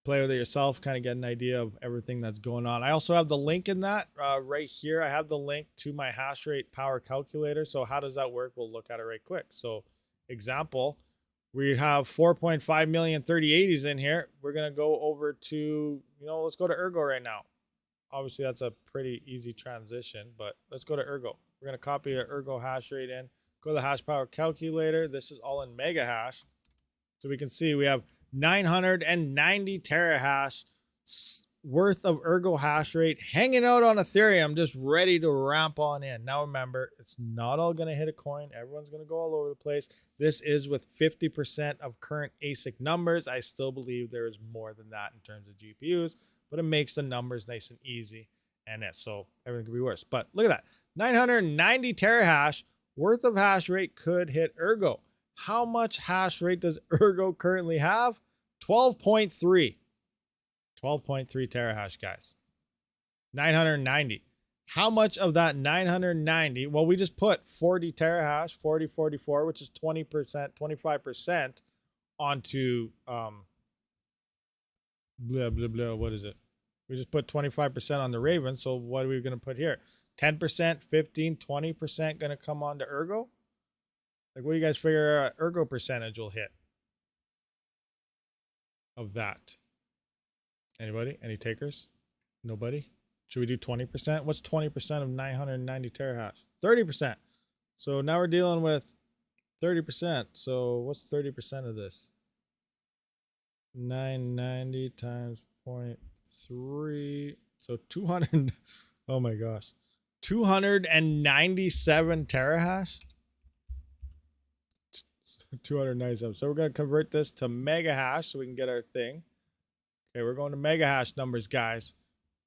Play with it yourself, kind of get an idea of everything that's going on. I also have the link in that right here. I have the link to my hash rate power calculator. So how does that work? We'll look at it right quick. So example, we have 4.5 million 3080s in here. We're going to go over to, let's go to Ergo right now. Obviously, that's a pretty easy transition, but let's go to Ergo. We're going to copy the Ergo hash rate in, go to the hash power calculator. This is all in mega hash. So we can see we have 990 terahash worth of Ergo hash rate hanging out on Ethereum, just ready to ramp on in. Now remember, it's not all going to hit a coin. Everyone's going to go all over the place. This is with 50% of current ASIC numbers. I still believe there is more than that in terms of GPUs, but it makes the numbers nice and easy. And so everything could be worse. But look at that. 990 terahash worth of hash rate could hit Ergo. How much hash rate does Ergo currently have? 12.3. 12.3 terahash, guys. 990. How much of that 990? Well, we just put 40 terahash, 44, which is 20%, 25% onto blah, blah, blah. What is it? We just put 25% on the Raven. So what are we going to put here? 10%, 15, 20% going to come onto Ergo? Like, what do you guys figure Ergo percentage will hit of that? Anybody? Any takers? Nobody? Should we do 20%? What's 20% of 990 terahash? 30%. So now we're dealing with 30%. So what's 30% of this? 990 times 0.3 So 200, oh my gosh, 297 terahash. 297. So we're going to convert this to mega hash so we can get our thing. Okay, we're going to mega hash numbers, guys.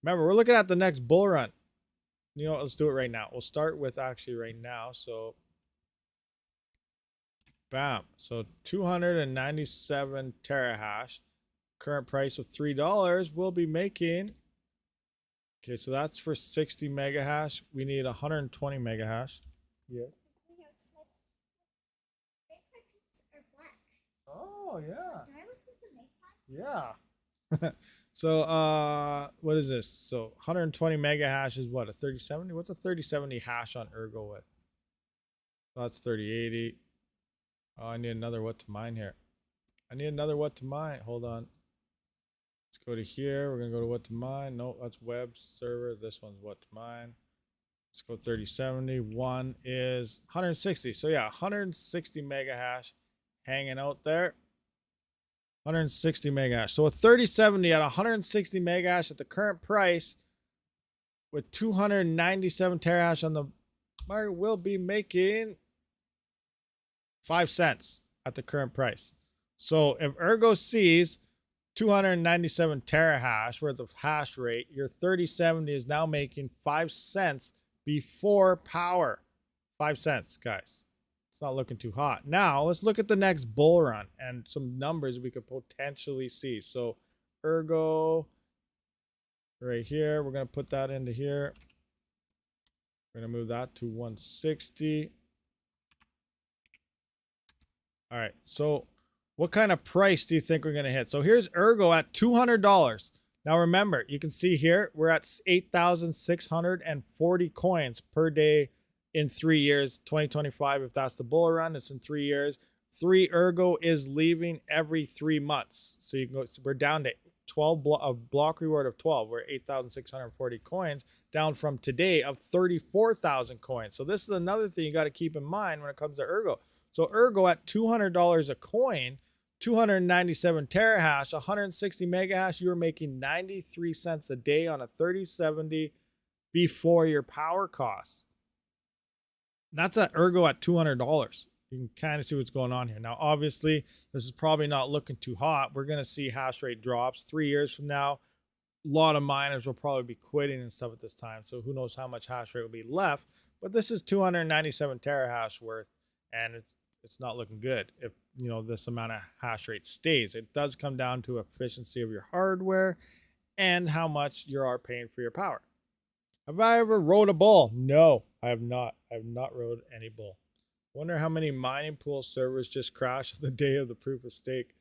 Remember, we're looking at the next bull run. You know what? Let's do it right now. We'll start with actually right now. So, bam. So 297 terahash. Current price of $3. We'll be making. Okay, so that's for 60 mega hash. We need 120 mega hash. Yeah. Oh yeah. Yeah. So what is this? So 120 mega hash is what, a 3070? What's a 3070 hash on Ergo with? Oh, that's 3080. Oh, I need another what to mine here. I need another what to mine. Hold on. Let's go to here. We're gonna go to what to mine. No, that's web server. This one's what to mine. Let's go 3070. One is 160. So yeah, 160 mega hash hanging out there. 160 mega hash. So a 3070 at 160 mega hash at the current price with 297 terahash on the market will be making 5 cents at the current price. So if Ergo sees 297 terahash worth of hash rate, your 3070 is now making 5 cents before power. 5 cents, guys. Not looking too hot. Now let's look at the next bull run and some numbers we could potentially see. So Ergo right here, we're going to put that into here. We're going to move that to 160. All right, so what kind of price do you think we're going to hit? So here's Ergo at $200. Now remember, you can see here we're at 8,640 coins per day in 3 years. 2025, if that's the bull run, it's in 3 years. 3 Ergo is leaving every 3 months. So you can go, so we're down to 12 a block reward of 12. We're 8,640 coins down from today of 34,000 coins. So this is another thing you got to keep in mind when it comes to Ergo. So Ergo at $200 a coin, 297 terahash, 160 mega hash, you're making 93 cents a day on a 3070 before your power costs. That's at Ergo at $200. You can kind of see what's going on here. Now, obviously, this is probably not looking too hot. We're going to see hash rate drops 3 years from now. A lot of miners will probably be quitting and stuff at this time. So who knows how much hash rate will be left. But this is 297 terahash worth, and it's not looking good if, you know, this amount of hash rate stays. It does come down to efficiency of your hardware and how much you are paying for your power. Have I ever rode a bull? No, I have not. I have not rode any bull. Wonder how many mining pool servers just crashed the day of the proof of stake.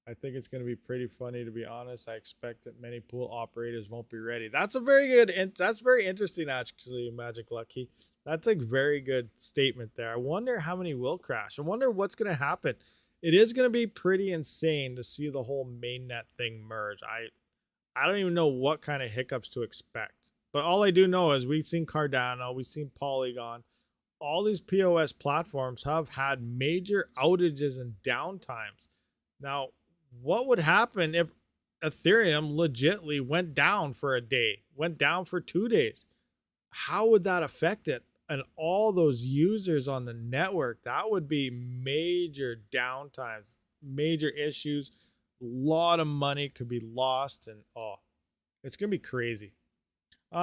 I think it's going to be pretty funny, to be honest. I expect that many pool operators won't be ready. That's a very good, that's very interesting, actually, Magic Lucky. That's a very good statement there. I wonder how many will crash. I wonder what's going to happen. It is going to be pretty insane to see the whole mainnet thing merge. I don't even know what kind of hiccups to expect. But all I do know is we've seen Cardano, we've seen Polygon. All these POS platforms have had major outages and downtimes. Now, what would happen if Ethereum legitly went down for a day, went down for 2 days? How would that affect it? And all those users on the network, that would be major downtimes, major issues. A lot of money could be lost, and it's going to be crazy.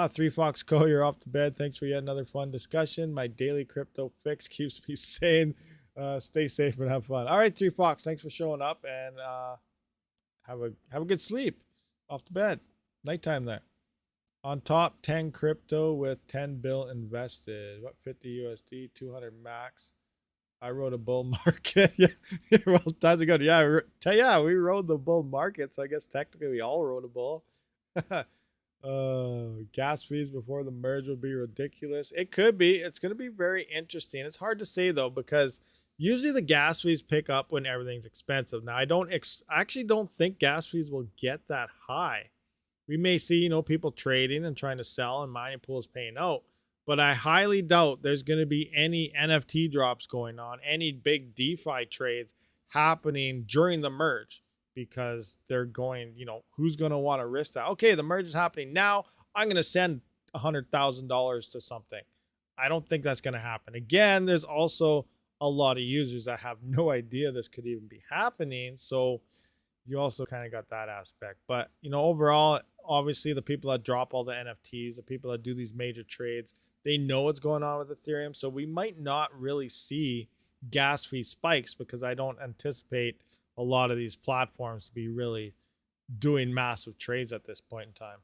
3 Fox Co, you're off to bed. Thanks for yet another fun discussion. My daily crypto fix keeps me sane. Stay safe and have fun. All right, 3 Fox, thanks for showing up, and have a good sleep. Off to bed. Nighttime there. On top, 10 crypto with 10 bill invested. What, 50 USD, 200 max. I rode a bull market. Yeah, well, times ago. Yeah, we rode the bull market, so I guess technically we all rode a bull. Gas fees before the merge would be ridiculous. It could be. It's going to be very interesting. It's hard to say though, because usually the gas fees pick up when everything's expensive. Now, I actually don't think gas fees will get that high. We may see, you know, people trading and trying to sell and mining pools paying out, but I highly doubt there's going to be any NFT drops going on, any big DeFi trades happening during the merge. because they're going, who's going to want to risk that? Okay, the merge is happening now. I'm going to send $100,000 to something. I don't think that's going to happen. Again, there's also a lot of users that have no idea this could even be happening. So you also kind of got that aspect. But, overall, obviously the people that drop all the NFTs, the people that do these major trades, they know what's going on with Ethereum. So we might not really see gas fee spikes because I don't anticipate a lot of these platforms to be really doing massive trades at this point in time.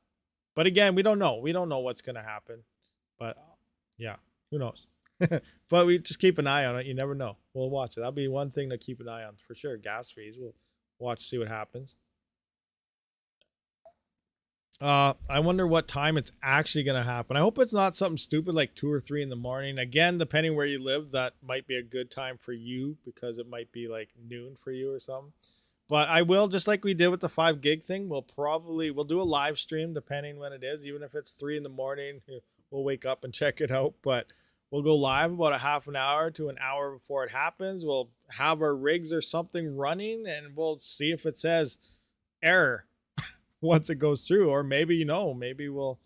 But again, we don't know. We don't know what's going to happen. But yeah, who knows? But we just keep an eye on it. You never know. We'll watch it. That'll be one thing to keep an eye on for sure. Gas fees. We'll watch, see what happens. I wonder what time it's actually going to happen. I hope it's not something stupid like 2 or 3 in the morning. Again, depending where you live, that might be a good time for you because it might be like noon for you or something. But I will, just like we did with the 5 gig thing, we'll do a live stream depending when it is. Even if it's 3 in the morning, we'll wake up and check it out. But we'll go live about a half an hour to an hour before it happens. We'll have our rigs or something running and we'll see if it says error once it goes through. Or maybe, maybe we'll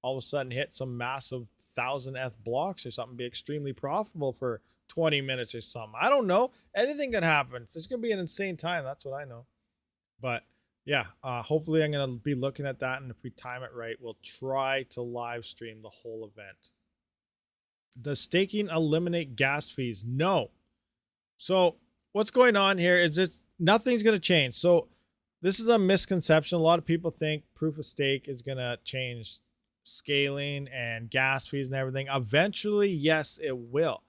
all of a sudden hit some massive 1000 ETH blocks or something, be extremely profitable for 20 minutes or something. I don't know. Anything could happen. It's going to be an insane time. That's what I know. But yeah, hopefully I'm going to be looking at that. And if we time it right, we'll try to live stream the whole event. Does staking eliminate gas fees? No. So what's going on here is nothing's going to change. So this is a misconception. A lot of people think proof of stake is going to change scaling and gas fees and everything. Eventually, yes, it will.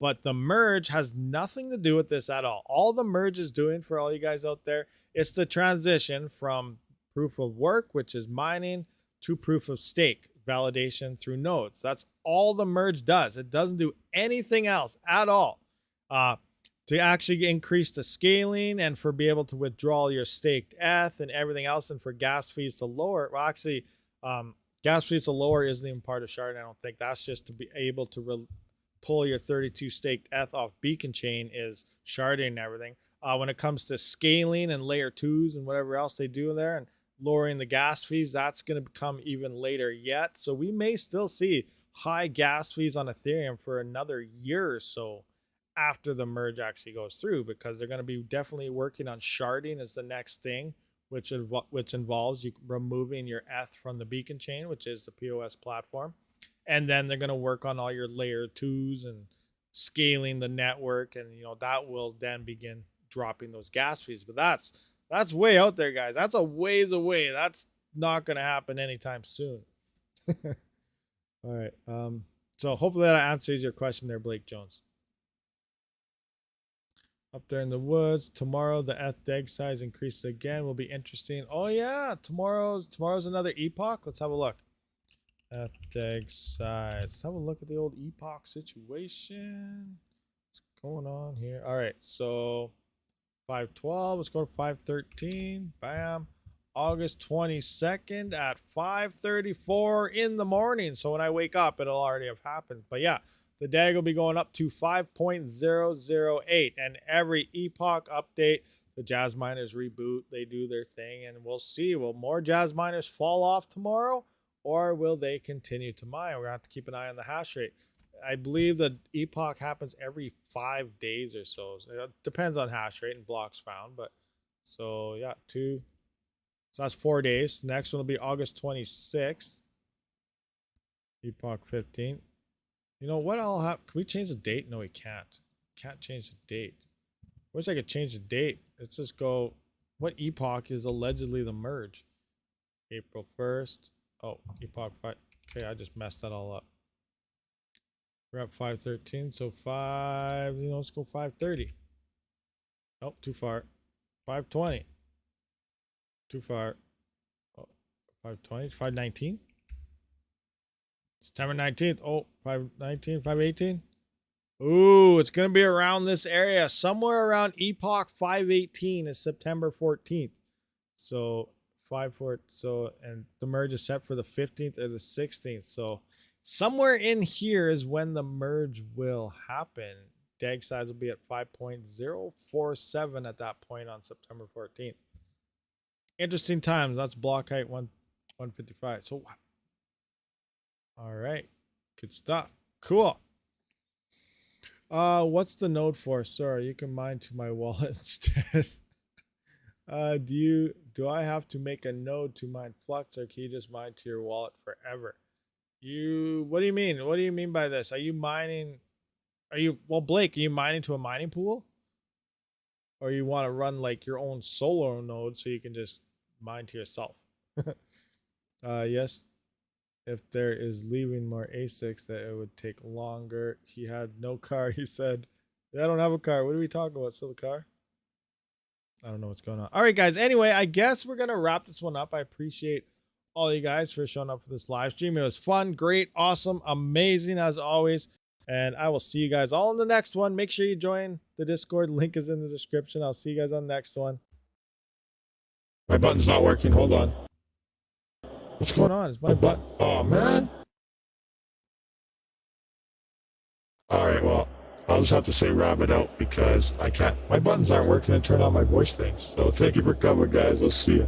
But the merge has nothing to do with this at all. All the merge is doing for all you guys out there, it's the transition from proof of work, which is mining, to proof of stake, validation through nodes. That's all the merge does. It doesn't do anything else at all. To actually increase the scaling and for be able to withdraw your staked ETH and everything else, and for gas fees to lower. Well, actually, gas fees to lower isn't even part of sharding. I don't think that's just to be able to pull your 32 staked ETH off Beacon Chain is sharding and everything. When it comes to scaling and layer 2s and whatever else they do there and lowering the gas fees, that's going to come even later yet. So we may still see high gas fees on Ethereum for another year or so after the merge actually goes through, because they're going to be definitely working on sharding as the next thing, which involves you removing your ETH from the Beacon Chain, which is the POS platform. And then they're going to work on all your layer 2s and scaling the network. And, that will then begin dropping those gas fees. But that's way out there, guys. That's a ways away. That's not going to happen anytime soon. All right. So hopefully that answers your question there, Blake Jones. Up there in the woods. Tomorrow, the ETH DEG size increases again. Will be interesting. Oh, yeah. Tomorrow's another epoch. Let's have a look. ETH DEG size. Let's have a look at the old epoch situation. What's going on here? All right. So 512. Let's go to 513. Bam. August 22nd at 5:34 in the morning. So when I wake up, it'll already have happened. But yeah, the DAG will be going up to 5.008. And every epoch update, the Jazz miners reboot. They do their thing. And we'll see. Will more Jazz miners fall off tomorrow? Or will they continue to mine? We're going to have to keep an eye on the hash rate. I believe the epoch happens every 5 days or so. It depends on hash rate and blocks found. But so yeah, so that's 4 days. Next one will be August 26th. Epoch 15. What all happen? Can we change the date? No, we can't. Can't change the date. Wish I could change the date. Let's just go. What epoch is allegedly the merge? April 1st. Oh, epoch 5. Okay, I just messed that all up. We're at 513. So let's go 530. Oh, too far. 520. Too far. Oh, 520, 519. September 19th. Oh, 519, 518. Ooh, it's going to be around this area. Somewhere around epoch 518 is September 14th. So and the merge is set for the 15th or the 16th. So somewhere in here is when the merge will happen. DAG size will be at 5.047 at that point on September 14th. Interesting times. That's block height 155. So, all right, good stuff. Cool. What's the node for? Sorry, you can mine to my wallet instead. Do I have to make a node to mine Flux, or can you just mine to your wallet forever? What do you mean? What do you mean by this? Are you mining? Well, Blake, are you mining to a mining pool? Or you want to run like your own solo node so you can just mine to yourself? Yes. If there is leaving more ASICs, that it would take longer. He had no car. He said, yeah, I don't have a car. What are we talking about? Still a car? I don't know what's going on. All right, guys. Anyway, I guess we're going to wrap this one up. I appreciate all you guys for showing up for this live stream. It was fun, great, awesome, amazing as always. And I will see you guys all in the next one. Make sure you join the Discord. Link is in the description. I'll see you guys on the next one. My button's not working. Hold on. What's going on? Is my button? Oh, man. All right, well, I'll just have to say Rabid out because I can't. My buttons aren't working and turn on my voice things. So thank you for coming, guys. I'll see you.